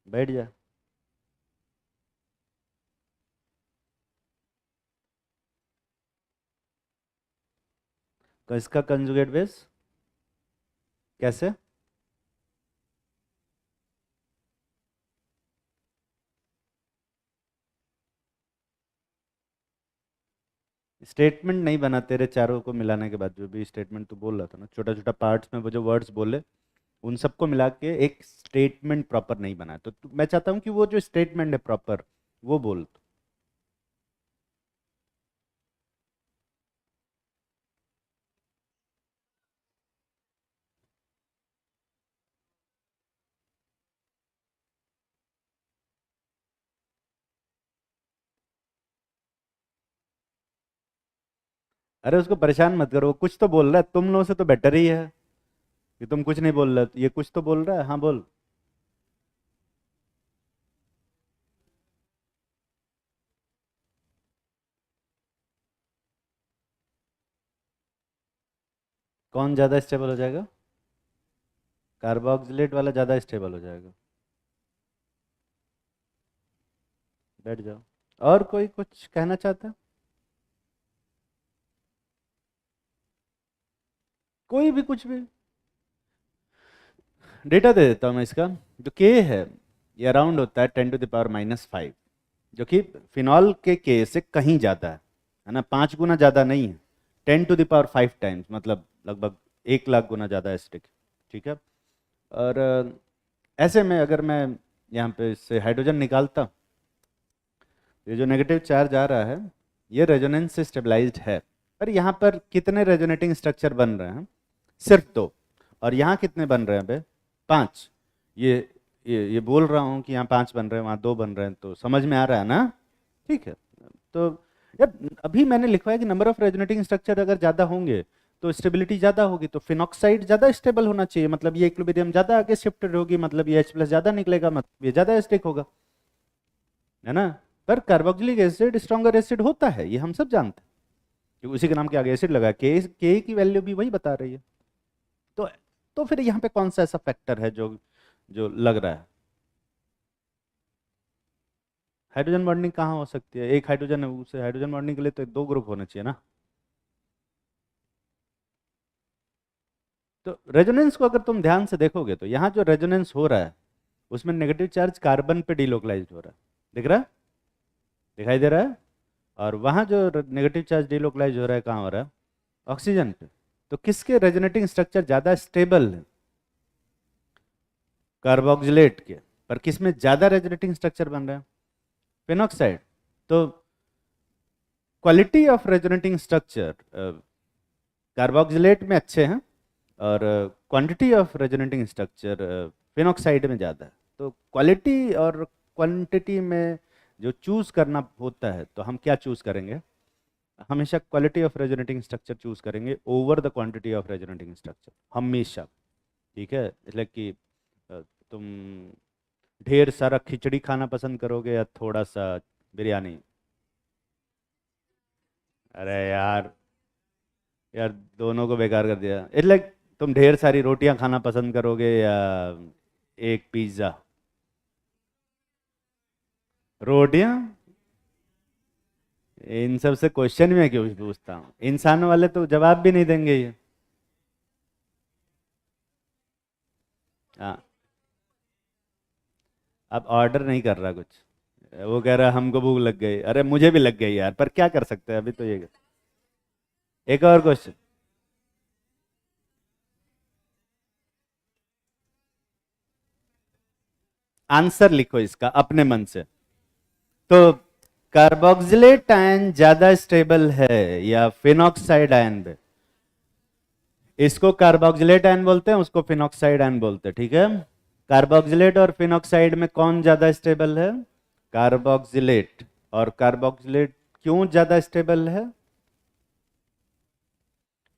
बैठ जा। तो इसका कंजुगेट बेस कैसे? स्टेटमेंट नहीं बना, तेरे चारों को मिलाने के बाद जो भी स्टेटमेंट तू बोल रहा था ना, छोटा छोटा पार्ट्स में वो जो वर्ड्स बोले, उन सबको मिला के एक स्टेटमेंट प्रॉपर नहीं बना। तो मैं चाहता हूँ कि वो जो स्टेटमेंट है प्रॉपर, वो बोल। अरे उसको परेशान मत करो, वो कुछ तो बोल रहा है, तुम लोगों से तो बेटर ही है कि तुम कुछ नहीं बोल रहे, ये कुछ तो बोल रहा है। हाँ बोल। कौन ज़्यादा स्टेबल हो जाएगा? कार्बोक्सिलेट वाला ज़्यादा स्टेबल हो जाएगा। बैठ जाओ। और कोई कुछ कहना चाहता है? कोई भी कुछ भी। डेटा दे देता हूँ मैं इसका। जो के है, ये अराउंड होता है 10⁻⁻5, जो कि फिनॉल के से कहीं ज़्यादा है ना, 5 गुना ज़्यादा नहीं है। 10⁵ मतलब लगभग 1 लाख गुना ज़्यादा एसिडिक। ठीक है। और ऐसे में अगर मैं यहाँ पे इससे हाइड्रोजन निकालता, ये जो नेगेटिव चार्ज आ रहा है, ये रेजोनेंस से स्टेबलाइज्ड है। पर यहाँ पर कितने रेजोनेटिंग स्ट्रक्चर बन रहे हैं? सिर्फ दो। और यहाँ कितने बन रहे हैं बे? 5। ये बोल रहा हूँ कि यहाँ 5 बन रहे हैं, वहाँ 2 बन रहे हैं, तो समझ में आ रहा है ना? ठीक है। तो यार अभी मैंने लिखवाया कि नंबर ऑफ रेजोनेटिंग स्ट्रक्चर अगर ज़्यादा होंगे तो स्टेबिलिटी ज़्यादा होगी, तो फिनॉक्साइड ज़्यादा स्टेबल होना चाहिए, मतलब ये इक्विलिब्रियम ज़्यादा आगे शिफ्टेड होगी, मतलब ये H+ ज़्यादा निकलेगा, मतलब ये ज़्यादा एसिडिक होगा, है ना? पर कार्बोक्सिलिक एसिड स्ट्रॉन्गर एसिड होता है, ये हम सब जानते हैं, क्योंकि उसी के नाम के आगे एसिड लगा, के की वैल्यू भी वही बता रही है। तो तो फिर यहाँ पे कौन सा ऐसा फैक्टर है जो जो लग रहा है? हाइड्रोजन बॉन्डिंग कहाँ हो सकती है? एक हाइड्रोजन है, उसे हाइड्रोजन बॉन्डिंग के लिए तो 2 ग्रुप होने चाहिए ना। तो रेजोनेंस को अगर तुम ध्यान से देखोगे तो यहाँ जो रेजोनेंस हो रहा है उसमें नेगेटिव चार्ज कार्बन पे डिलोकलाइज हो रहा है, दिख रहा है? दिखाई दे रहा है? और वहाँ जो नेगेटिव चार्ज डिलोकलाइज हो रहा है कहाँ हो रहा है? ऑक्सीजन पे। तो किसके रेजोनेटिंग स्ट्रक्चर ज़्यादा स्टेबल है? कार्बोक्सिलेट के। पर किस में ज़्यादा रेजोनेटिंग स्ट्रक्चर बन रहा है? फिनॉक्साइड। तो quality of resonating structure carboxylate में अच्छे हैं, और quantity of resonating structure phenoxide में ज़्यादा है। तो क्वालिटी और क्वांटिटी में जो चूज करना होता है तो हम क्या चूज करेंगे? हमेशा quality of resonating structure choose करेंगे over the quantity of resonating structure, हमेशा। ठीक है, इसलिए कि तुम ढेर सारा खिचड़ी खाना पसंद करोगे या थोड़ा सा बिरयानी? अरे यार, यार दोनों को बेकार कर दिया। इट्स लाइक तुम ढेर सारी रोटियां खाना पसंद करोगे या एक पिज्ज़ा? रोटियां। इन सब से क्वेश्चन में क्यों पूछता हूँ, इंसान वाले तो जवाब भी नहीं देंगे ये। हाँ, अब ऑर्डर नहीं कर रहा कुछ, वो कह रहा हमको भूख लग गई। अरे मुझे भी लग गई यार, पर क्या कर सकते हैं अभी तो ये। एक और क्वेश्चन। आंसर लिखो इसका अपने मन से। तो कार्बोक्सिलेट आयन ज्यादा स्टेबल है या फिनॉक्साइड आयन? इसको कार्बोक्सिलेट आयन बोलते हैं, उसको फिनॉक्साइड आयन बोलते हैं, ठीक है? कार्बोक्सिलेट और फिनॉक्साइड में कौन ज्यादा स्टेबल है? कार्बोक्सिलेट। और कार्बोक्सिलेट क्यों ज्यादा स्टेबल है?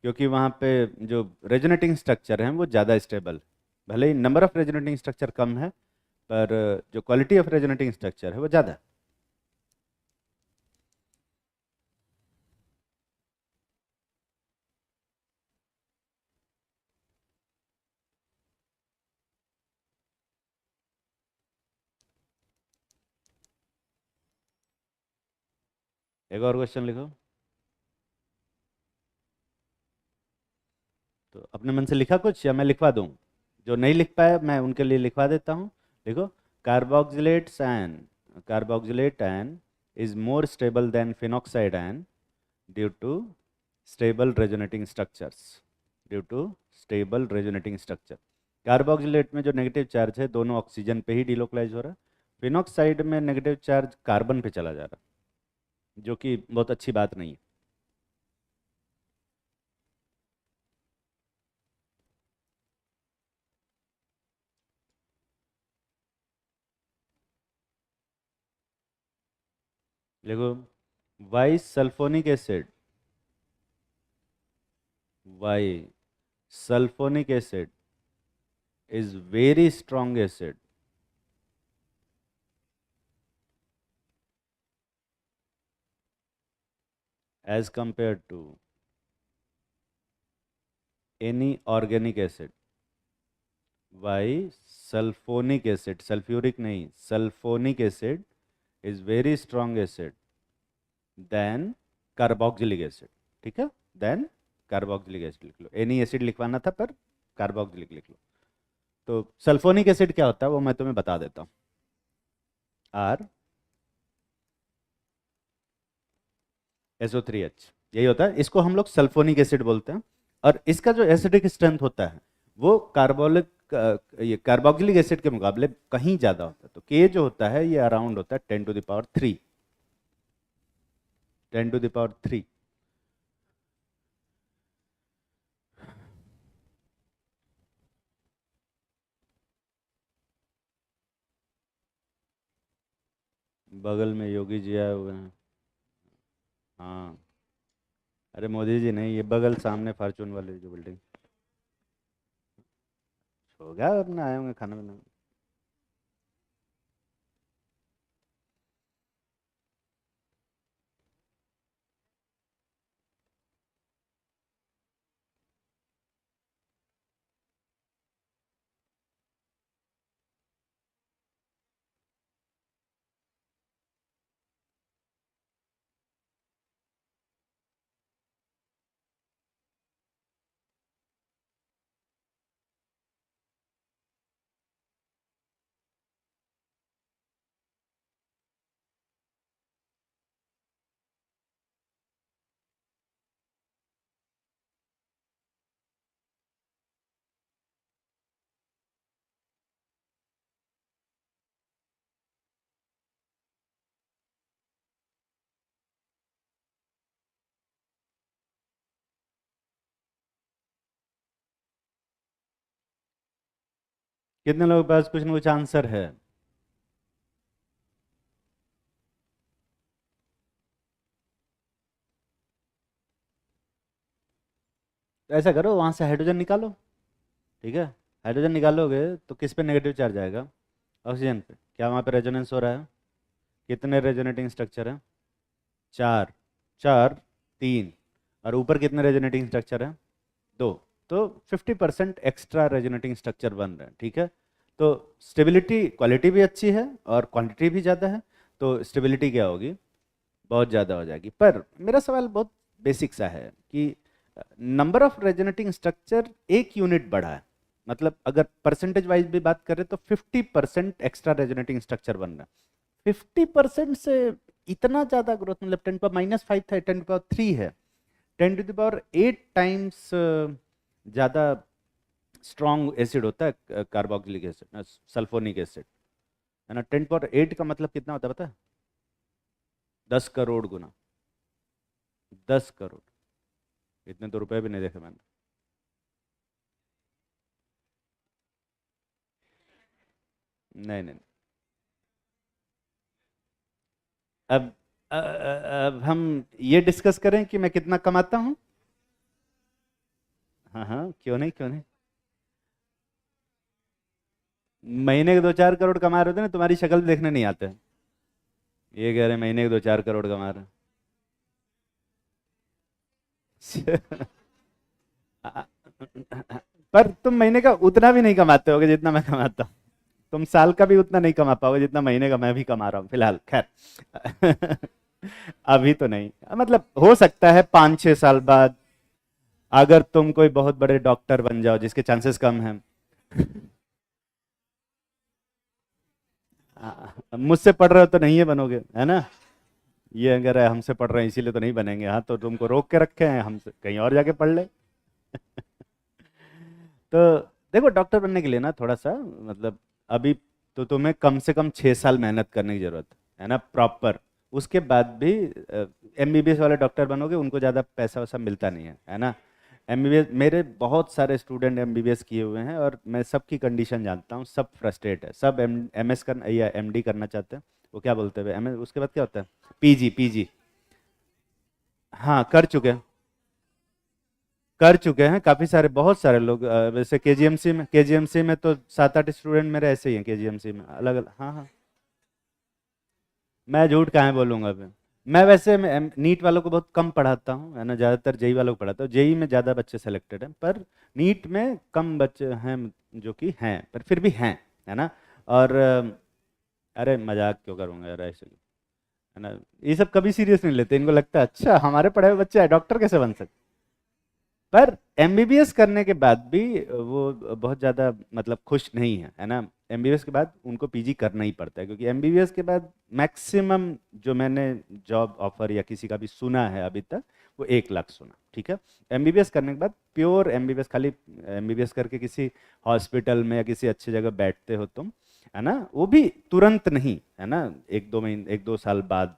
क्योंकि वहां पे जो रेजोनेटिंग स्ट्रक्चर है वो ज्यादा स्टेबल। भले ही नंबर ऑफ रेजोनेटिंग स्ट्रक्चर कम है, पर जो क्वालिटी ऑफ रेजोनेटिंग स्ट्रक्चर है वो ज्यादा है। एक और क्वेश्चन लिखो। तो अपने मन से लिखा कुछ या मैं लिखवा दूं? जो नहीं लिख पाया मैं उनके लिए लिखवा देता हूं। देखो, carboxylate ion, carboxylate ion is more stable than phenoxide ion due to stable resonating structures, due to stable resonating structure. Carboxylate में जो नेगेटिव चार्ज है दोनों ऑक्सीजन पे ही डिलोकलाइज हो रहा है, फिनॉक्साइड में नेगेटिव चार्ज कार्बन पे चला जा रहा है, जो कि बहुत अच्छी बात नहीं है। देखो, why sulphonic acid, why sulphonic acid is very strong acid as compared to any organic acid. Why sulfonic acid, sulfuric नहीं, sulfonic acid is very strong acid than carboxylic acid. ठीक है, than carboxylic acid लिख लो। any acid लिखवाना था पर carboxylic लिख लो। तो sulphonic acid क्या होता है वो मैं तुम्हें बता देता हूँ। आर SO3H, यही होता है। इसको हम लोग सल्फोनिक एसिड बोलते हैं। और इसका जो एसिडिक स्ट्रेंथ होता है वो कार्बोलिक ये कार्बोक्सिलिक एसिड के मुकाबले कहीं ज्यादा होता है। तो के जो होता है ये अराउंड होता है 10⁻3, 10⁻3। बगल में योगी जी आए हुए हैं। हाँ, अरे मोदी जी नहीं, ये बगल सामने फॉर्चून वाली जो बिल्डिंग होगा, अपना आए होंगे खाना बनाने। कितने लोगों के पास कुछ ना कुछ आंसर है? तो ऐसा करो, वहां से हाइड्रोजन निकालो। ठीक है, हाइड्रोजन निकालोगे तो किस पे नेगेटिव चार्ज आएगा? ऑक्सीजन पे। क्या वहां पे रेजोनेंस हो रहा है? कितने रेजोनेटिंग स्ट्रक्चर है? चार। चार, तीन। और ऊपर कितने रेजोनेटिंग स्ट्रक्चर है? दो। तो 50% एक्स्ट्रा रेजोनेटिंग स्ट्रक्चर बन रहे हैं। ठीक है, तो स्टेबिलिटी, क्वालिटी भी अच्छी है और क्वांटिटी भी ज़्यादा है, तो स्टेबिलिटी क्या होगी? बहुत ज़्यादा हो जाएगी। पर मेरा सवाल बहुत बेसिक सा है कि नंबर ऑफ रेजोनेटिंग स्ट्रक्चर एक यूनिट बढ़ा है, मतलब अगर परसेंटेज वाइज भी बात करें तो 50% एक्स्ट्रा रेजोनेटिंग स्ट्रक्चर बन रहा है। 50% से इतना ज़्यादा ग्रोथ, मतलब 10⁻⁵ था, 10⁻³ है। 10⁻8 ज़्यादा स्ट्रॉन्ग एसिड होता है कार्बोक्सिलिक एसिड, सल्फोनिक एसिड, है ना। 10⁻8 का मतलब कितना होता है पता है? 10 करोड़ गुना। 10 करोड़। इतने तो रुपए भी नहीं देखे मैंने। नहीं नहीं। अब अब हम ये डिस्कस करें कि मैं कितना कमाता हूँ। हाँ हाँ, क्यों नहीं, क्यों नहीं। महीने के 2-4 करोड़ कमा रहे होते ना, तुम्हारी शक्ल देखने नहीं आते। ये कह रहे महीने के 2-4 करोड़ कमा रहे हैं। पर तुम महीने का उतना भी नहीं कमाते होगे जितना मैं कमाता हूँ। तुम साल का भी उतना नहीं कमा पाओगे जितना महीने का मैं भी कमा रहा हूँ फिलहाल, खैर। अभी तो नहीं, मतलब हो सकता है 5-6 साल बाद, अगर तुम कोई बहुत बड़े डॉक्टर बन जाओ, जिसके चांसेस कम हैं। मुझसे पढ़ रहे हो तो नहीं है बनोगे, है ना। ये अगर हमसे पढ़ रहे हैं इसीलिए तो नहीं बनेंगे, हाँ, तो तुमको रोक के रखे हैं, हमसे कहीं और जाके पढ़ ले। तो देखो, डॉक्टर बनने के लिए ना थोड़ा सा, मतलब अभी तो तुम्हें कम से कम 6 साल मेहनत करने की जरूरत है ना, प्रॉपर। उसके बाद भी एमबीबीएस वाले डॉक्टर बनोगे, उनको ज़्यादा पैसा वैसा मिलता नहीं है ना। एमबीबीएस, मेरे बहुत सारे स्टूडेंट एमबीबीएस किए हुए हैं और मैं सबकी कंडीशन जानता हूँ, सब फ्रस्ट्रेट है, सब एमएस करना या एमडी करना चाहते हैं। वो क्या बोलते हैं एमएस, उसके बाद क्या होता है? PG, PG. हाँ, कर चुके हैं। कर चुके हैं काफी सारे, बहुत सारे लोग। वैसे केजीएमसी में तो 7-8 स्टूडेंट मेरे ऐसे ही हैं, केजीएमसी में अलग अलग। हाँ हाँ। मैं झूठ कहाँ बोलूंगा अभी। मैं वैसे नीट वालों को बहुत कम पढ़ाता हूँ, है ना, ज़्यादातर जेई वालों को पढ़ाता हूँ। जेई में ज़्यादा बच्चे सेलेक्टेड हैं, पर नीट में कम बच्चे हैं जो कि हैं, पर फिर भी हैं, है ना। और अरे मजाक क्यों करूंगा यार ऐसे, है ना। ये सब कभी सीरियस नहीं लेते, इनको लगता है अच्छा हमारे पढ़े हुए बच्चे डॉक्टर कैसे बन सकते। पर एमबीबीएस करने के बाद भी वो बहुत ज़्यादा मतलब खुश नहीं है ना। एमबीबीएस के बाद उनको पीजी करना ही पड़ता है, क्योंकि एमबीबीएस के बाद मैक्सिमम जो मैंने जॉब ऑफर या किसी का भी सुना है अभी तक, वो 1 लाख सुना। ठीक है, एमबीबीएस करने के बाद प्योर एमबीबीएस, खाली एमबीबीएस करके किसी हॉस्पिटल में या किसी अच्छी जगह बैठते हो तुम, है ना, वो भी तुरंत नहीं, है ना, 1-2 महीने, 1-2 साल बाद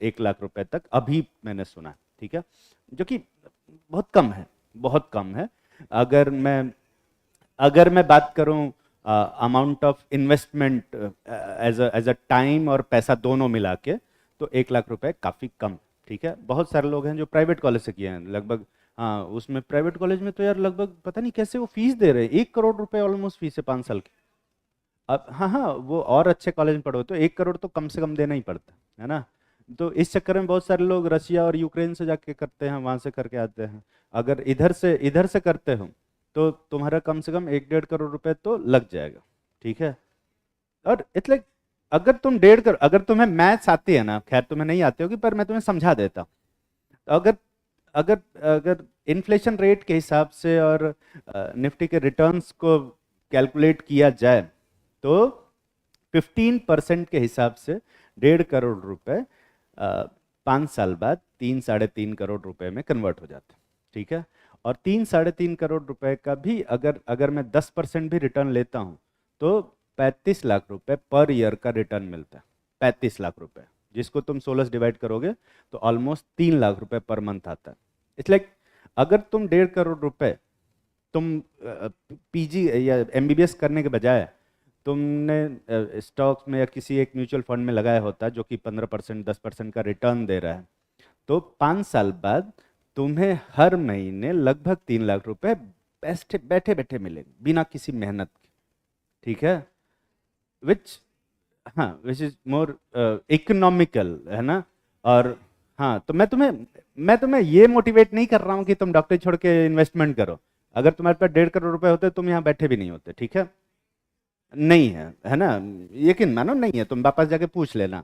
1 लाख रुपए तक अभी मैंने सुना। ठीक है, जो कि बहुत कम है, बहुत कम है। अगर मैं अगर मैं बात करूं amount of investment as a time और पैसा दोनों मिला के, तो 1 लाख रुपए काफ़ी कम। ठीक है, बहुत सारे लोग हैं जो प्राइवेट कॉलेज से किए हैं लगभग। हाँ, उसमें प्राइवेट कॉलेज में तो यार लगभग पता नहीं कैसे वो फीस दे रहे हैं, 1 करोड़ रुपए ऑलमोस्ट फीस है 5 साल की। अब हाँ हाँ, वो और अच्छे कॉलेज में पढ़ो तो 1 करोड़ तो कम से कम देना ही पड़ता है ना। तो इस चक्कर में बहुत सारे लोग रशिया और यूक्रेन से जाके करते हैं, वहां से करके आते हैं। अगर इधर से करते हो तो तुम्हारा कम से कम 1-1.5 करोड़ रुपए तो लग जाएगा। ठीक है, और इट्स लाइक, अगर तुम्हें मैथ्स आती है ना, खैर तुम्हें नहीं आती होगी पर मैं तुम्हें समझा देता हूँ। अगर अगर अगर इन्फ्लेशन रेट के हिसाब से और निफ्टी के रिटर्न्स को कैलकुलेट किया जाए तो 15% के हिसाब से 1.5 करोड़ रुपए 5 साल बाद 3-3.5 करोड़ रुपए में कन्वर्ट हो जाते हैं। ठीक है, और 3-3.5 करोड़ रुपए का भी अगर अगर मैं 10% भी रिटर्न लेता हूँ तो 35 लाख रुपए पर ईयर का रिटर्न मिलता है। 35 लाख रुपए, जिसको तुम 16 से डिवाइड करोगे तो ऑलमोस्ट 3 लाख रुपए पर मंथ आता है। इट्स लाइक, अगर तुम 1.5 करोड़ रुपए तुम पीजी या एमबीबीएस करने के बजाय तुमने स्टॉक्स में या किसी एक म्यूचुअल फंड में लगाया होता जो कि 15% 10% का रिटर्न दे रहा है, तो 5 साल बाद तुम्हें हर महीने लगभग 3 लाख रुपए बैठे बैठे बैठे मिलेंगे बिना किसी मेहनत के। ठीक है, विच, हाँ, विच इज मोर इकोनॉमिकल, है ना। और हाँ, तो मैं तुम्हें ये मोटिवेट नहीं कर रहा हूँ कि तुम डॉक्टरी छोड़ के इन्वेस्टमेंट करो। अगर तुम्हारे पास 1.5 करोड़ रुपए होते तुम यहाँ बैठे भी नहीं होते। ठीक है, नहीं है ना, यकीन मानो नहीं है। तुम वापस जाके पूछ लेना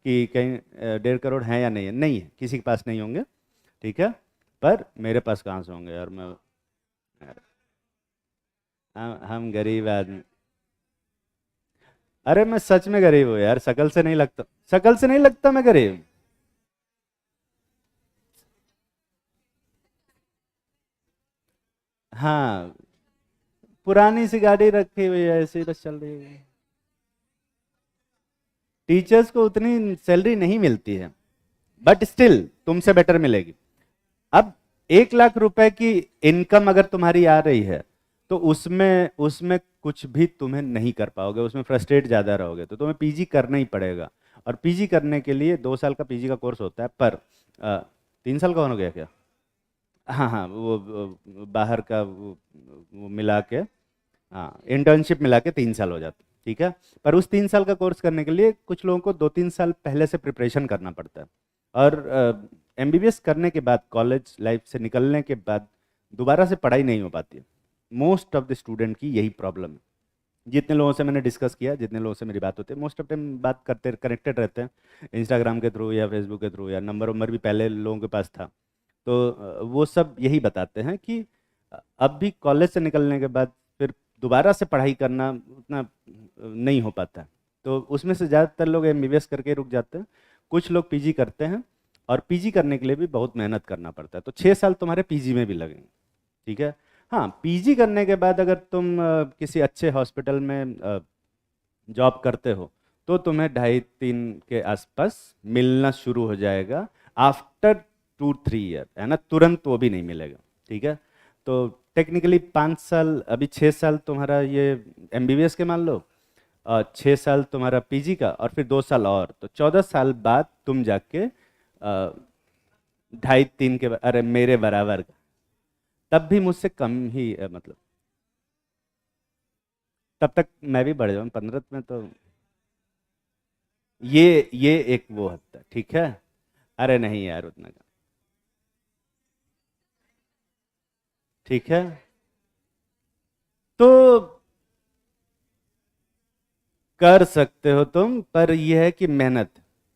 कि कहीं 1.5 करोड़ है या नहीं है। नहीं है, किसी के पास नहीं होंगे। ठीक है, पर मेरे पास कहाँ से होंगे यार, मैं हम गरीब आदमी। अरे मैं सच में गरीब हूँ यार, शकल से नहीं लगता, शकल से नहीं लगता मैं गरीब। हाँ, पुरानी सी गाड़ी रखी हुई है, ऐसे ही बस चल रही है। टीचर्स को उतनी सैलरी नहीं मिलती है, बट स्टिल तुमसे बेटर मिलेगी। अब 1 लाख रुपए की इनकम अगर तुम्हारी आ रही है तो उसमें उसमें कुछ भी तुम्हें नहीं कर पाओगे, उसमें फ्रस्ट्रेट ज्यादा रहोगे, तो तुम्हें पीजी करना ही पड़ेगा। और पीजी करने के लिए 2 साल का पीजी का कोर्स होता है, पर 3 साल का हो गया क्या? हाँ हाँ, वो बाहर का वो मिला के, हाँ, इंटर्नशिप मिला के 3 साल हो जाता है। ठीक है, पर उस 3 साल का कोर्स करने के लिए कुछ लोगों को 2-3 साल पहले से प्रिपरेशन करना पड़ता है। और एमबीबीएस करने के बाद, कॉलेज लाइफ से निकलने के बाद दोबारा से पढ़ाई नहीं हो पाती है। मोस्ट ऑफ द स्टूडेंट की यही प्रॉब्लम है। जितने लोगों से मैंने डिस्कस किया, जितने लोगों से मेरी बात होती है, मोस्ट ऑफ टाइम बात करते कनेक्टेड रहते हैं इंस्टाग्राम के थ्रू या फेसबुक के थ्रू, या नंबर वंबर भी पहले लोगों के पास था। तो वो सब यही बताते हैं कि अब भी कॉलेज से निकलने के बाद फिर दोबारा से पढ़ाई करना उतना नहीं हो पाता है। तो उसमें से ज़्यादातर लोग एमबीबीएस करके रुक जाते हैं। कुछ लोग पीजी करते हैं, और पीजी करने के लिए भी बहुत मेहनत करना पड़ता है, तो 6 साल तुम्हारे पीजी में भी लगेंगे। ठीक है, हाँ, पीजी करने के बाद अगर तुम किसी अच्छे हॉस्पिटल में जॉब करते हो तो तुम्हें 2.5-3 के आसपास मिलना शुरू हो जाएगा आफ्टर 2-3 ईयर, है ना, तुरंत वो भी नहीं मिलेगा। ठीक है, तो टेक्निकली 5 साल, अभी 6 साल तुम्हारा ये एमबीबीएस के मान लो, और 6 साल तुम्हारा पीजी का, और फिर 2 साल और, तो 14 साल बाद तुम जाके 2.5-3 के, अरे मेरे बराबर का, तब भी मुझसे कम ही मतलब, तब तक मैं भी बढ़ जाऊँ 15 में तो। ये एक वो हद तक ठीक है। अरे नहीं यार, उतना का। ठीक है, तो कर सकते हो तुम, पर यह है कि मेहनत।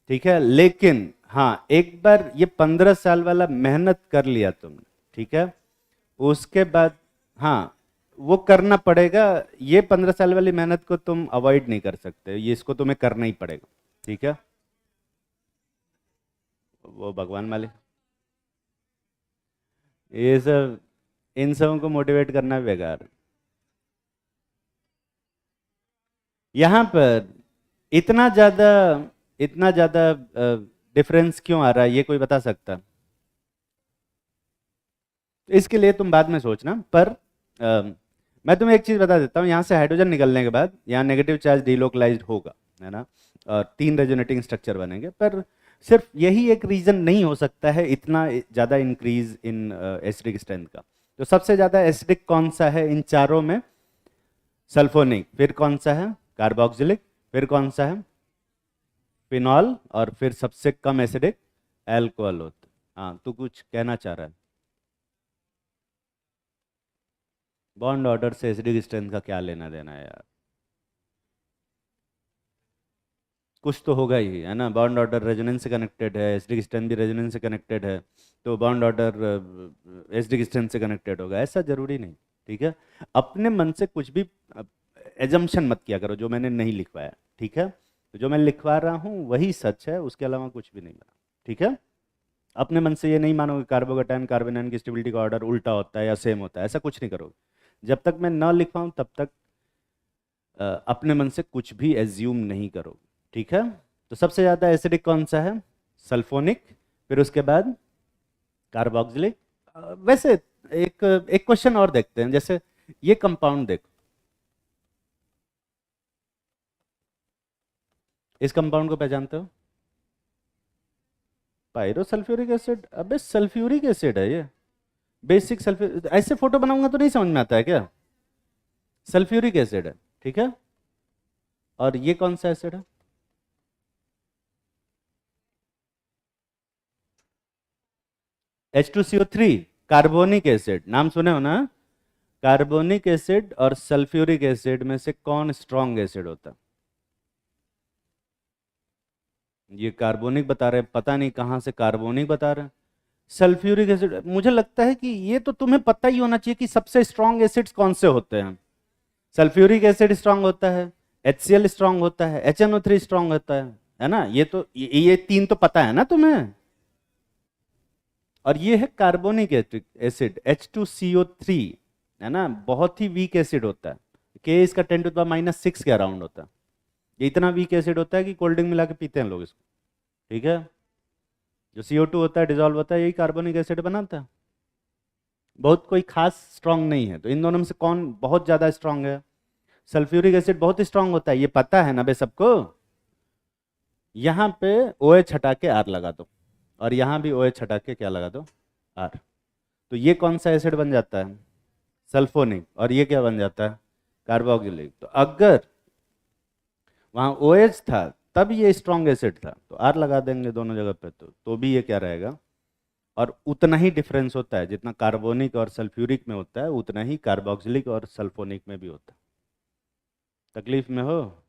ठीक है, लेकिन हाँ, एक बार ये 15 साल वाला मेहनत कर लिया तुमने, ठीक है, उसके बाद, हाँ, वो करना पड़ेगा। ये 15 साल वाली मेहनत को तुम अवॉइड नहीं कर सकते, ये इसको तुम्हें करना ही पड़ेगा। ठीक है, वो भगवान मालिक, ये सब, इन सबों को मोटिवेट करना बेकार है। यहाँ पर इतना ज्यादा इतना ज्यादा डिफरेंस क्यों आ रहा है, ये कोई बता सकता? इसके लिए तुम बाद में सोचना, पर मैं तुम्हें एक चीज बता देता हूँ, यहाँ से हाइड्रोजन निकलने के बाद यहाँ नेगेटिव चार्ज डिलोकलाइज्ड होगा, है ना, और 3 रेजोनेटिंग स्ट्रक्चर बनेंगे, पर सिर्फ यही एक रीजन नहीं हो सकता है इतना ज्यादा इंक्रीज इन एसिडिक स्ट्रेंथ का। तो सबसे ज्यादा एसिडिक कौन सा है इन चारों में? सल्फोनिक, फिर कौन सा है? कार्बोक्सिलिक, फिर कौन सा है? फिनॉल, और फिर सबसे कम एसिडिक एल्कोहल होता है। हाँ, तू कुछ कहना चाह रहा है? बॉन्ड ऑर्डर से एसिडिक स्ट्रेंथ का क्या लेना देना है यार? कुछ तो होगा ही, है ना। बॉन्ड ऑर्डर रेजोनेंस से कनेक्टेड है, एसिडिक स्ट्रेंथ भी रेजोनेंस से कनेक्टेड है, तो बॉन्ड ऑर्डर एसिडिक स्ट्रेंथ से कनेक्टेड होगा, ऐसा जरूरी नहीं। ठीक है, अपने मन से कुछ भी एजम्पशन मत किया करो जो मैंने नहीं लिखवाया। ठीक है, तो जो मैं लिखवा रहा हूँ वही सच है, उसके अलावा कुछ भी नहीं बना। ठीक है, अपने मन से ये नहीं मानोगे कार्बोकेटायन कार्बोनाइन की स्टेबिलिटी का ऑर्डर उल्टा होता है या सेम होता है, ऐसा कुछ नहीं करोगे। जब तक मैं न लिखवाऊं तब तक अपने मन से कुछ भी एज्यूम नहीं करोगे। ठीक है, तो सबसे ज़्यादा एसिडिक कौन सा है? सल्फोनिक, फिर उसके बाद कार्बोक्सिलिक। वैसे एक एक क्वेश्चन और देखते हैं, जैसे ये कंपाउंड देखो, इस कंपाउंड को पहचानते हो? Pyrosulphuric acid. अबे सल्फ्यूरिक एसिड है ये, बेसिक सल्फ्यूर। ऐसे फोटो बनाऊंगा तो नहीं समझ में आता है क्या? सल्फ्यूरिक एसिड है, ठीक है। और ये कौन सा एसिड है? H2CO3, carbonic acid. नाम सुने हो ना? कार्बोनिक एसिड और सल्फ्यूरिक एसिड में से कौन स्ट्रॉन्ग एसिड होता है? ये कार्बोनिक बता रहे हैं, पता नहीं कहाँ से कार्बोनिक बता रहे हैं। सल्फ्यूरिक एसिड, मुझे लगता है कि ये तो तुम्हें पता ही होना चाहिए कि सबसे स्ट्रॉन्ग एसिड्स कौन से होते हैं। सल्फ्यूरिक एसिड स्ट्रॉन्ग होता है, HCl स्ट्रॉन्ग होता है, HNO3 स्ट्रॉन्ग होता है ना। ये तो ये तीन तो पता है ना तुम्हें। और ये है कार्बोनिक एसिड H2CO3, है ना, बहुत ही वीक एसिड होता है। के इसका 10⁻⁻⁶ के अराउंड होता है। ये इतना वीक एसिड होता है कि कोल्ड ड्रिंक मिला के पीते हैं लोग इसको। ठीक है, जो CO2 होता है डिजॉल्व होता है, यही कार्बोनिक एसिड बनाता है। बहुत कोई खास स्ट्रांग नहीं है। तो इन दोनों में से कौन बहुत ज्यादा स्ट्रांग है? सल्फ्यूरिक एसिड बहुत स्ट्रांग होता है, ये पता है ना बे सबको। यहाँ पे OH हटा के R लगा दो, और यहाँ भी OH हटा के क्या लगा दो? R। तो ये कौन सा एसिड बन जाता है? सल्फोनिक। और ये क्या बन जाता है? कार्बोक्सिलिक। तो अगर वहाँ OH था तब ये स्ट्रॉन्ग एसिड था, तो R लगा देंगे दोनों जगह पे, तो भी ये क्या रहेगा? और उतना ही डिफरेंस होता है, जितना कार्बोनिक और सल्फ्यूरिक में होता है उतना ही कार्बोक्सिलिक और सल्फोनिक में भी होता है। तकलीफ में हो?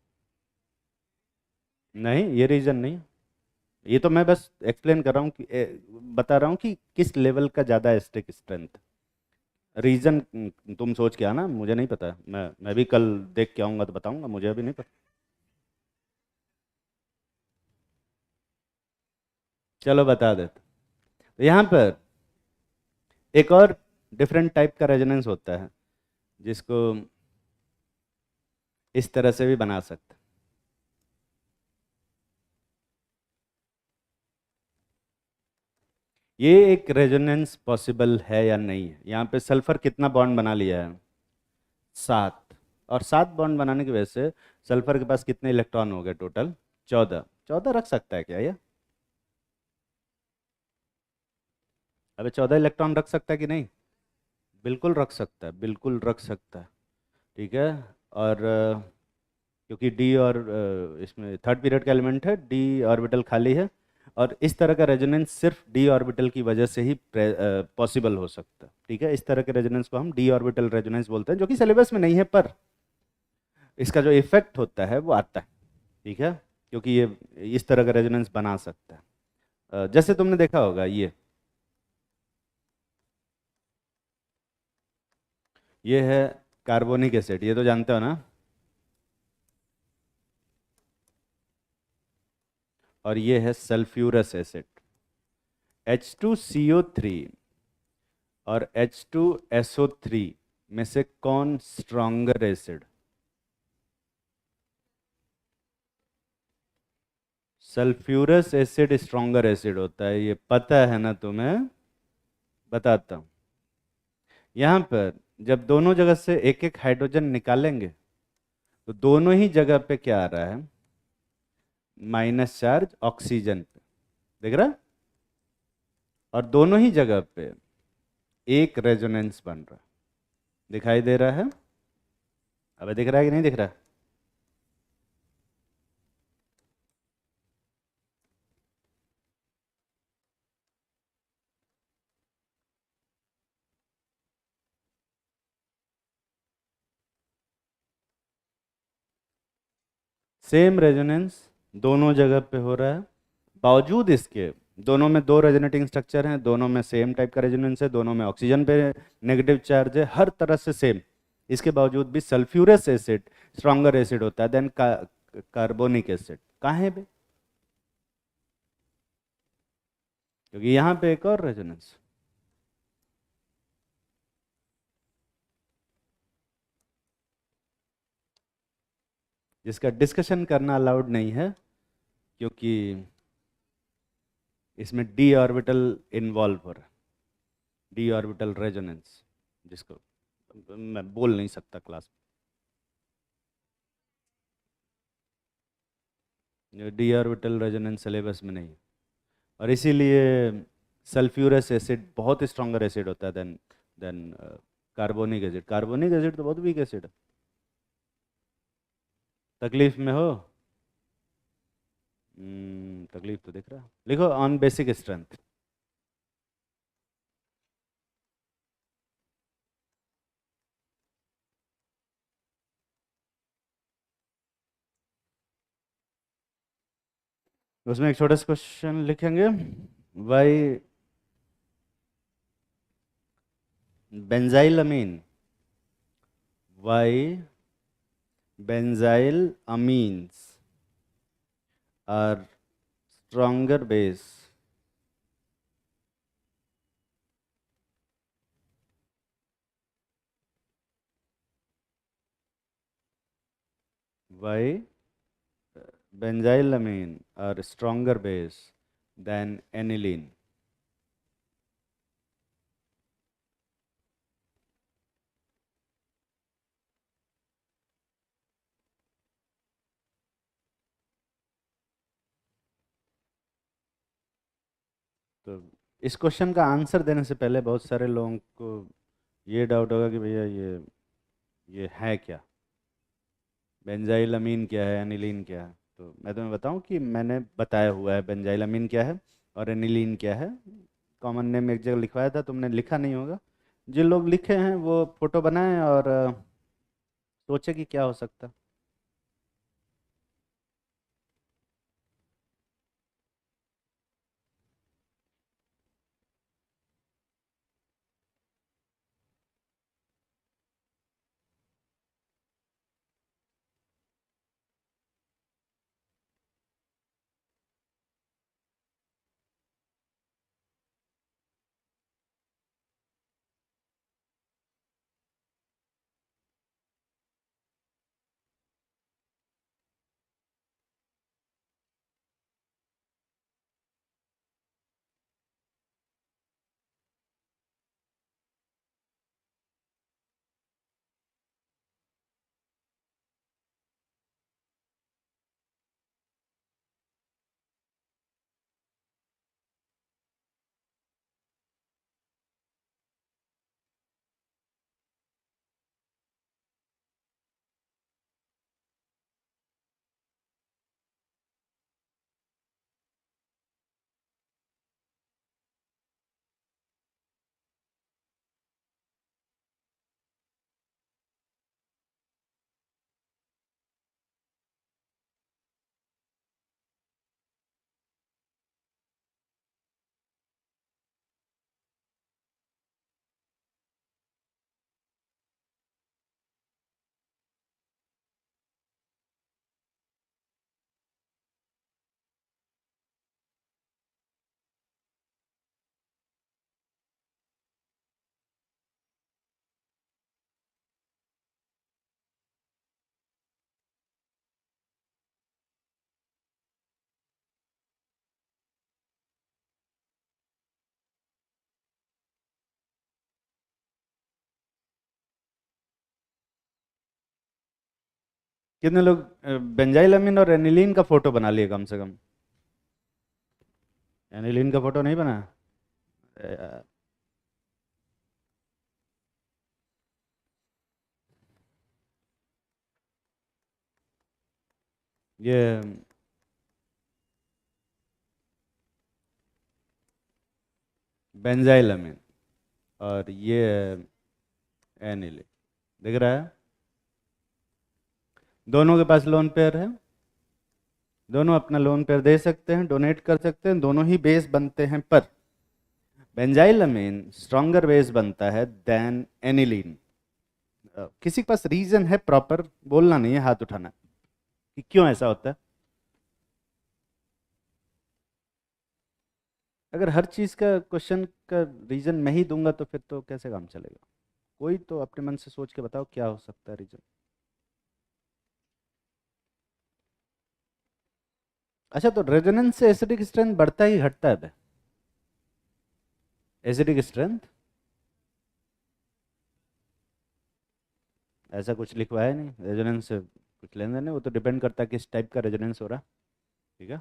नहीं, ये रीजन नहीं, ये तो मैं बस एक्सप्लेन कर रहा हूँ कि बता रहा हूँ कि किस लेवल का ज़्यादा एसिडिक स्ट्रेंथ। रीजन तुम सोच के आना, मुझे नहीं पता। मैं भी कल देख के आऊँगा तो बताऊँगा, मुझे अभी नहीं पता। चलो बता देते। तो यहाँ पर एक और डिफरेंट टाइप का रेजोनेंस होता है, जिसको इस तरह से भी बना सकते। ये एक रेजोनेंस पॉसिबल है या नहीं है? यहाँ पे सल्फर कितना बॉन्ड बना लिया है? 7। और 7 बॉन्ड बनाने की वजह से सल्फर के पास कितने इलेक्ट्रॉन हो गए टोटल? 14। 14 रख सकता है क्या ये? अबे 14 इलेक्ट्रॉन रख सकता है कि नहीं? बिल्कुल रख सकता है, बिल्कुल रख सकता है। ठीक है, और क्योंकि डी और इसमें थर्ड पीरियड का एलिमेंट है, डी ऑर्बिटल खाली है, और इस तरह का रेजोनेंस सिर्फ डी ऑर्बिटल की वजह से ही पॉसिबल हो सकता है। ठीक है, इस तरह के रेजोनेंस को हम डी ऑर्बिटल रेजोनेंस बोलते हैं, जो कि सिलेबस में नहीं है, पर इसका जो इफेक्ट होता है वो आता है। ठीक है, क्योंकि ये इस तरह का रेजोनेंस बना सकता है। जैसे तुमने देखा होगा ये है कार्बोनिक एसिड, ये तो जानते हो ना। और ये है सल्फ्यूरस एसिड H2CO3 और H2SO3 में से कौन stronger acid? Sulphurous acid stronger acid होता है, ये पता है ना तुम्हें? बताता हूँ। यहाँ पर जब दोनों जगह से एक एक हाइड्रोजन निकालेंगे तो दोनों ही जगह पे क्या आ रहा है, माइनस चार्ज ऑक्सीजन पे, देख रहा है? और दोनों ही जगह पे एक रेजोनेंस बन रहा है, दिखाई दे रहा है? अब दिख रहा है कि नहीं दिख रहा है? सेम रेजोनेंस दोनों जगह पे हो रहा है, बावजूद इसके दोनों में दो रेजोनेटिंग स्ट्रक्चर हैं, दोनों में सेम टाइप का रेजोनेंस है, दोनों में ऑक्सीजन पे नेगेटिव चार्ज है, हर तरह से सेम। इसके बावजूद भी सल्फ्यूरस एसिड स्ट्रॉन्गर एसिड होता है देन कार्बोनिक एसिड। कहाँ है बे? क्योंकि यहाँ पे एक और रेजोनेंस। जिसका डिस्कशन करना अलाउड नहीं है, क्योंकि इसमें डी ऑर्बिटल इन्वॉल्व हो रहा है, डी ऑर्बिटल रेजोनेंस, जिसको मैं बोल नहीं सकता क्लास में। डी ऑर्बिटल रेजोनेंस सिलेबस में नहीं है, और इसीलिए सल्फ्यूरस एसिड बहुत स्ट्रॉन्गर एसिड होता है than carbonic acid. Carbonic acid तो बहुत वीक एसिड है। तकलीफ में हो? तकलीफ तो दिख रहा है, लिखो ऑन बेसिक स्ट्रेंथ। उसमें एक छोटा सा क्वेश्चन लिखेंगे, why benzylamine, why benzyl amines are stronger base, why benzylamine are stronger base than aniline? तो इस क्वेश्चन का आंसर देने से पहले बहुत सारे लोगों को ये डाउट होगा कि भैया ये है क्या, बेंजाइलमीन क्या है, एनिलीन क्या है? तो मैं तुम्हें बताऊं कि मैंने बताया हुआ है बेंजाइलमीन क्या है और एनिलीन क्या है। कॉमन नेम एक जगह लिखवाया था, तुमने लिखा नहीं होगा। जिन लोग लिखे हैं वो फोटो बनाएं और सोचे कि क्या हो सकता। कितने लोग बेंजाइलमिन और एनिलीन का फोटो बना लिए कम से कम? एनिलीन का फोटो नहीं बना? अ, ये बेंजाइलमिन और ये एनिलीन, दिख रहा है? दोनों के पास लोन पेयर है, दोनों अपना लोन पेयर दे सकते हैं, डोनेट कर सकते हैं, दोनों ही बेस बनते हैं, पर बेंजाइलमिन स्ट्रॉन्गर बेस बनता है देन एनिलीन। किसी के पास रीजन है प्रॉपर? बोलना नहीं है, हाथ उठाना है कि क्यों ऐसा होता है। अगर हर चीज का क्वेश्चन का रीजन मैं ही दूंगा तो फिर तो कैसे काम चलेगा? कोई तो अपने मन से सोच के बताओ क्या हो सकता है रीजन। अच्छा, तो रेजोनेंस से एसिडिक स्ट्रेंथ बढ़ता ही घटता है? एसिडिक स्ट्रेंथ ऐसा कुछ लिखवाया नहीं, रेजोनेंस से कुछ लेन देन नहीं, वो तो डिपेंड करता है किस टाइप का रेजोनेंस हो रहा। ठीक है।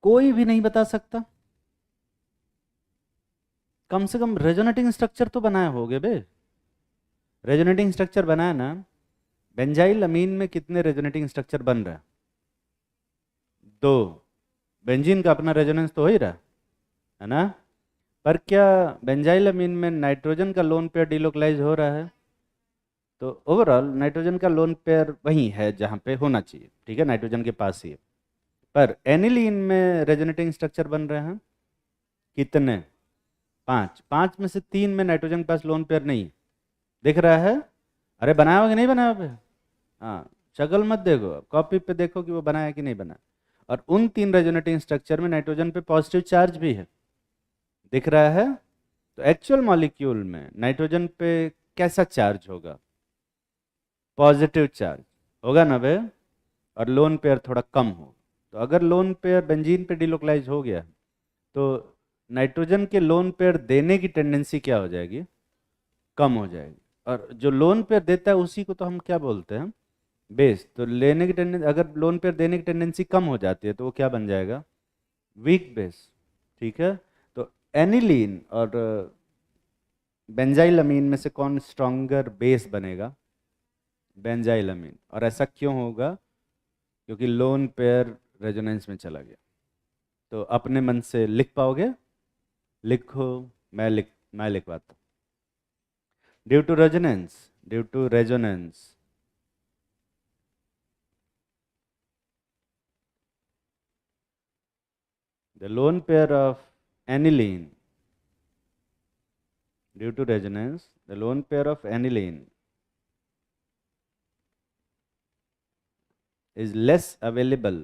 कोई भी नहीं बता सकता? कम से कम रेजोनेटिंग स्ट्रक्चर तो बनाया होगे बे। रेजोनेटिंग स्ट्रक्चर बनाया ना? बेंजाइल अमीन में कितने रेजोनेटिंग स्ट्रक्चर बन रहा है? दो। बेंजीन का अपना रेजोनेंस तो हो ही रहा है ना? पर क्या बेंजाइल अमीन में नाइट्रोजन का लोन पेयर डिलोकलाइज हो रहा है? तो ओवरऑल नाइट्रोजन का लोन पेयर वही है जहाँ पे होना चाहिए, ठीक है, नाइट्रोजन के पास ही है। पर एनिलीन में रेजोनेटिंग स्ट्रक्चर बन रहे हैं कितने? पांच। पांच में से तीन में नाइट्रोजन के पास लोन पेयर नहीं है। दिख रहा है? अरे बनाया हो कि नहीं बनाया पे? हाँ, शक्ल मत देखो, कॉपी पे देखो कि वो बनाया कि नहीं बना। और उन तीन रेजोनेटिंग स्ट्रक्चर में नाइट्रोजन पे पॉजिटिव चार्ज भी है। दिख रहा है? तो एक्चुअल मॉलिक्यूल में नाइट्रोजन पे कैसा चार्ज होगा? पॉजिटिव चार्ज होगा ना बे? और लोन पेयर थोड़ा कम हो। तो अगर लोन पेयर बेंजीन पे डिलोकलाइज हो गया तो नाइट्रोजन के लोन पेयर देने की टेंडेंसी क्या हो जाएगी? कम हो जाएगी। और जो लोन पेयर देता है उसी को तो हम क्या बोलते हैं? बेस। तो लेने की टेंडेंसी, अगर लोन पेयर देने की टेंडेंसी कम हो जाती है तो वो क्या बन जाएगा? Weak base. ठीक है। तो एनिलीन और बेंजाइलमीन में से कौन स्ट्रॉन्गर बेस बनेगा? बेंजाइलमीन। और ऐसा क्यों होगा? क्योंकि लोन पेयर रेजोनेंस में चला गया। तो अपने मन से लिख पाओगे? लिखो। मैं लिखवाता हूँ। Due to resonance, due to resonance, the lone pair of aniline, due to resonance, the lone pair of aniline is less available,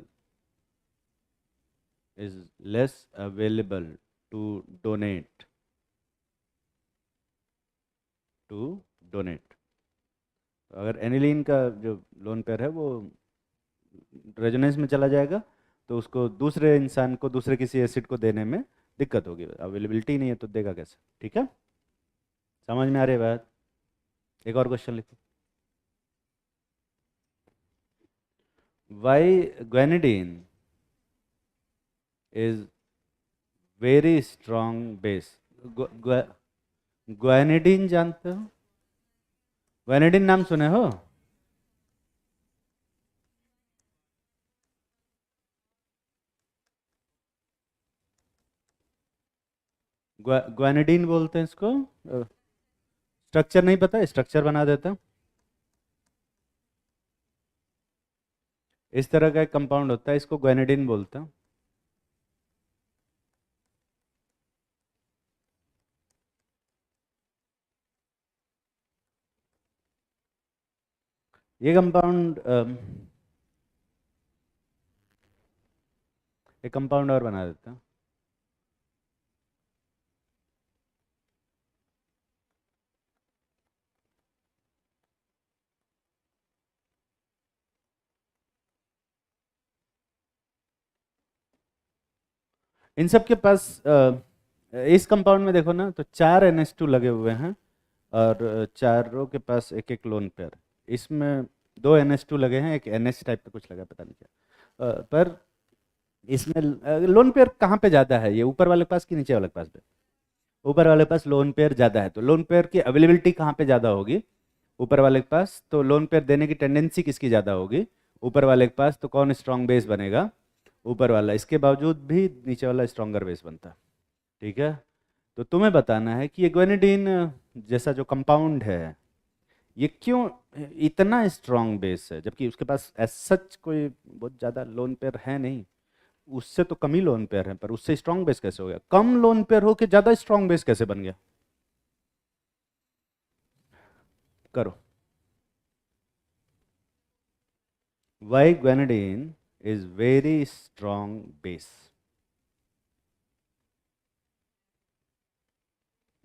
is less available to donate, to donate। तो अगर एनिलीन का जो लोन पेयर है वो resonance में चला जाएगा तो उसको दूसरे इंसान को, दूसरे किसी एसिड को देने में दिक्कत होगी, अवेलेबिलिटी नहीं है तो देगा कैसे? ठीक है, समझ में आ रही है बात? एक और क्वेश्चन लिखो। Why guanidine is very strong base? Guanidine जानते हो? ग्वेनिडीन नाम सुने हो? ग्वेनिडीन बोलते हैं इसको। स्ट्रक्चर नहीं पता? स्ट्रक्चर बना देता हूं। इस तरह का एक कंपाउंड होता है, इसको ग्वेनिडीन बोलते हैं। ये कंपाउंड एक कंपाउंड और बना देता हूं। इन सब के पास इस कंपाउंड में देखो ना, तो 4 NH2 लगे हुए हैं और चारों के पास एक एक लोन पेयर। इसमें 2 NH2 लगे हैं, एक NH टाइप का कुछ लगा, पता नहीं क्या। पर इसमें लोन पेयर कहाँ पे ज़्यादा है, ये ऊपर वाले के पास कि नीचे वाले के पास पे? ऊपर वाले के पास लोन पेयर ज़्यादा है, तो लोन पेयर की अवेलेबिलिटी कहाँ पे ज़्यादा होगी? ऊपर वाले के पास। तो लोन पेयर देने की टेंडेंसी किसकी ज़्यादा होगी? ऊपर वाले के पास। तो कौन स्ट्रॉन्ग बेस बनेगा? ऊपर वाला। इसके बावजूद भी नीचे वाला स्ट्रॉन्गर बेस बनता है। ठीक है, तो तुम्हें बताना है कि ये ग्वेनिडीन जैसा जो कंपाउंड है, ये क्यों इतना स्ट्रॉन्ग बेस है, जबकि उसके पास एज सच कोई बहुत ज़्यादा लोन पेयर है नहीं। उससे तो कम ही लोन पेयर है, पर उससे स्ट्रॉन्ग बेस कैसे हो गया? कम लोन पेयर हो के ज़्यादा स्ट्रॉन्ग बेस कैसे बन गया? करो। Why guanidine is very strong base?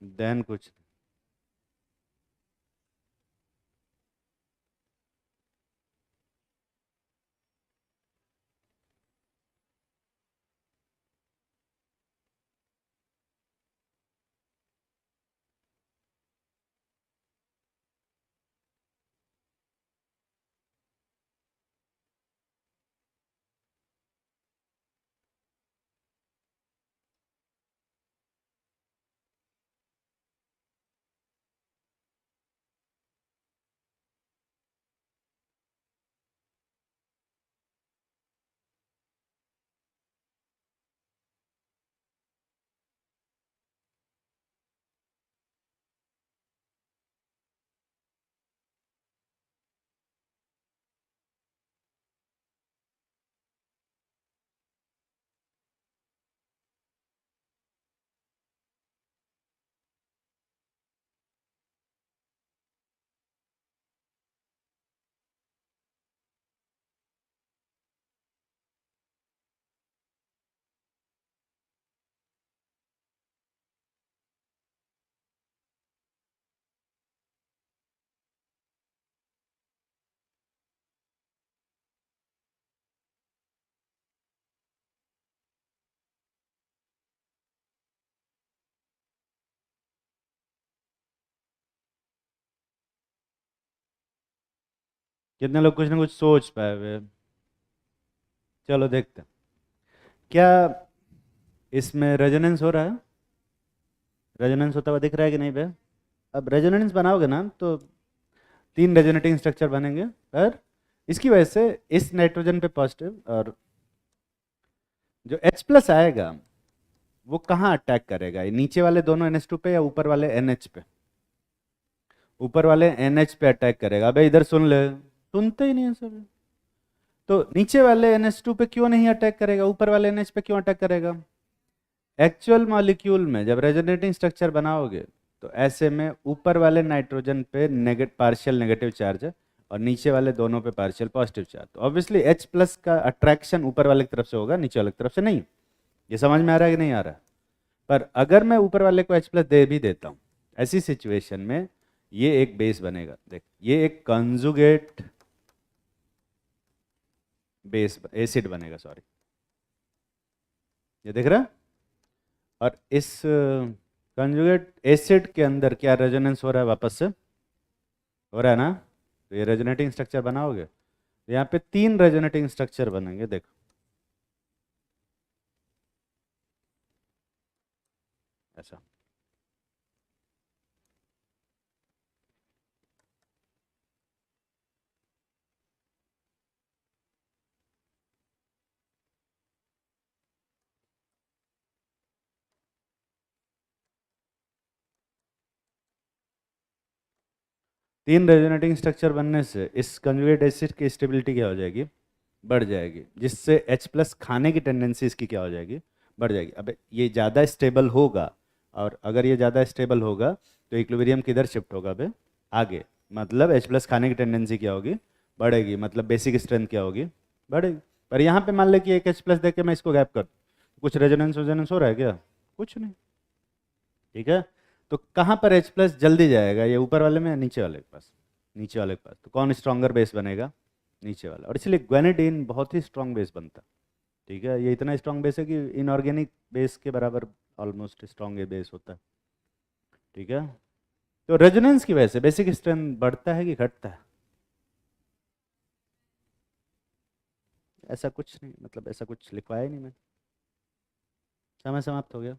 Then कुछ कितने लोग कुछ ना कुछ सोच पाए हुए? चलो देखते हैं। क्या इसमें रेजोनेंस हो रहा है? रेजोनेंस होता हुआ दिख रहा है कि नहीं बे? अब रेजोनेंस बनाओगे ना तो 3 रेजोनेटिंग स्ट्रक्चर बनेंगे, पर इसकी वजह से इस नाइट्रोजन पे पॉजिटिव, और जो H+ आएगा वो कहाँ अटैक करेगा? ये नीचे वाले दोनों NH2 पे या ऊपर वाले NH पे? ऊपर वाले NH पे अटैक करेगा। अबे इधर सुन ले, सुनते ही नहीं है सब। तो नीचे वाले NH2 पे क्यों नहीं अटैक करेगा, ऊपर वाले NH पे क्यों अटैक करेगा? एक्चुअल मॉलिक्यूल में जब रेजोनेटिंग स्ट्रक्चर बनाओगे तो ऐसे में ऊपर वाले नाइट्रोजन पे पार्शियल नेगेटिव चार्ज है और नीचे वाले दोनों पे पार्शियल पॉजिटिव चार्ज। तो ऑब्वियसली H+ का अट्रैक्शन ऊपर वाले की तरफ से होगा, नीचे वाले की तरफ से नहीं। ये समझ में आ रहा है कि नहीं आ रहा है? पर अगर मैं ऊपर वाले को H+ दे भी देता हूँ, ऐसी सिचुएशन में ये एक बेस बनेगा। देख, ये एक कंजुगेट बेस एसिड बनेगा, सॉरी। ये देख रहा है? और इस कंजुगेट एसिड के अंदर क्या रेजोनेंस हो रहा है? वापस से हो रहा है ना? तो ये रेजोनेटिंग स्ट्रक्चर बनाओगे तो यहाँ पे 3 रेजोनेटिंग स्ट्रक्चर बनेंगे। देखो ऐसा। 3 रेजोनेटिंग स्ट्रक्चर बनने से इस कंजुगेट एसिड की स्टेबिलिटी क्या हो जाएगी? बढ़ जाएगी, जिससे H+ खाने की टेंडेंसी इसकी क्या हो जाएगी? बढ़ जाएगी। अब ये ज़्यादा स्टेबल होगा, और अगर ये ज़्यादा स्टेबल होगा तो इक्विलिब्रियम किधर शिफ्ट होगा बे? आगे। मतलब H+ खाने की टेंडेंसी क्या होगी? बढ़ेगी। मतलब बेसिक स्ट्रेंथ क्या होगी? बढ़ेगी। पर यहाँ पे मान ले कि एक H+ दे के मैं इसको गैप कर दूं, कुछ रेजोनेंस वेजोनेंस हो रहा है क्या? कुछ नहीं। ठीक है, तो कहाँ पर H+ जल्दी जाएगा? ये ऊपर वाले में या नीचे वाले के पास? नीचे वाले के पास। तो कौन स्ट्रॉन्गर बेस बनेगा? नीचे वाला। और इसलिए ग्वेनेडीन बहुत ही स्ट्रॉन्ग बेस बनता है। ठीक है, ये इतना स्ट्रॉन्ग बेस है कि इनऑर्गेनिक बेस के बराबर ऑलमोस्ट स्ट्रॉन्ग बेस होता है। ठीक है, तो रेजोनेंस की वजह से बेसिक स्ट्रेंथ बढ़ता है कि घटता है? ऐसा कुछ नहीं, मतलब ऐसा कुछ लिखवाया ही नहीं मैं। समय समाप्त हो गया।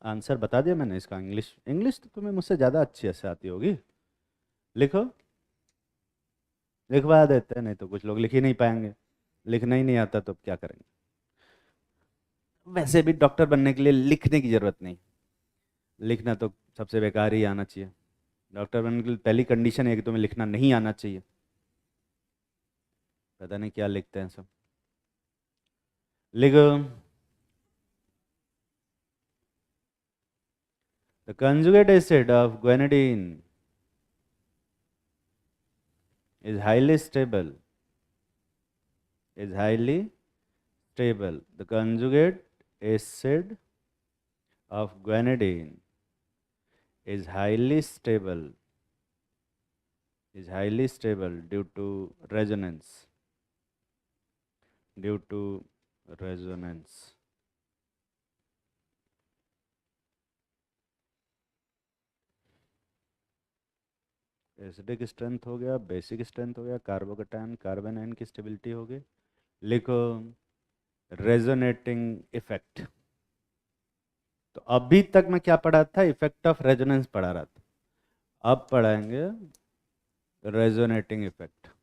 आंसर बता दिया मैंने इसका। इंग्लिश इंग्लिश तो तुम्हें मुझसे ज़्यादा अच्छी ऐसे आती होगी। लिखो, लिखवा देते हैं, नहीं तो कुछ लोग लिख ही नहीं पाएंगे। लिखना ही नहीं आता तो अब क्या करेंगे? वैसे भी डॉक्टर बनने के लिए लिखने की जरूरत नहीं, लिखना तो सबसे बेकार ही आना चाहिए। डॉक्टर बनने के लिए पहली कंडीशन है कि तुम्हें लिखना नहीं आना चाहिए। पता नहीं क्या लिखते हैं सब। लिखो, the conjugate acid of guanidine is highly stable, is highly stable. The conjugate acid of guanidine is highly stable, is highly stable due to resonance, due to resonance. Acidic strength हो गया, बेसिक स्ट्रेंथ हो गया, carbocation carbon ion की stability हो गई। लिखो, resonating effect. तो अभी तक मैं क्या पढ़ा था? इफेक्ट ऑफ रेजोनेंस पढ़ा रहा था। अब पढ़ाएंगे रेजोनेटिंग इफेक्ट।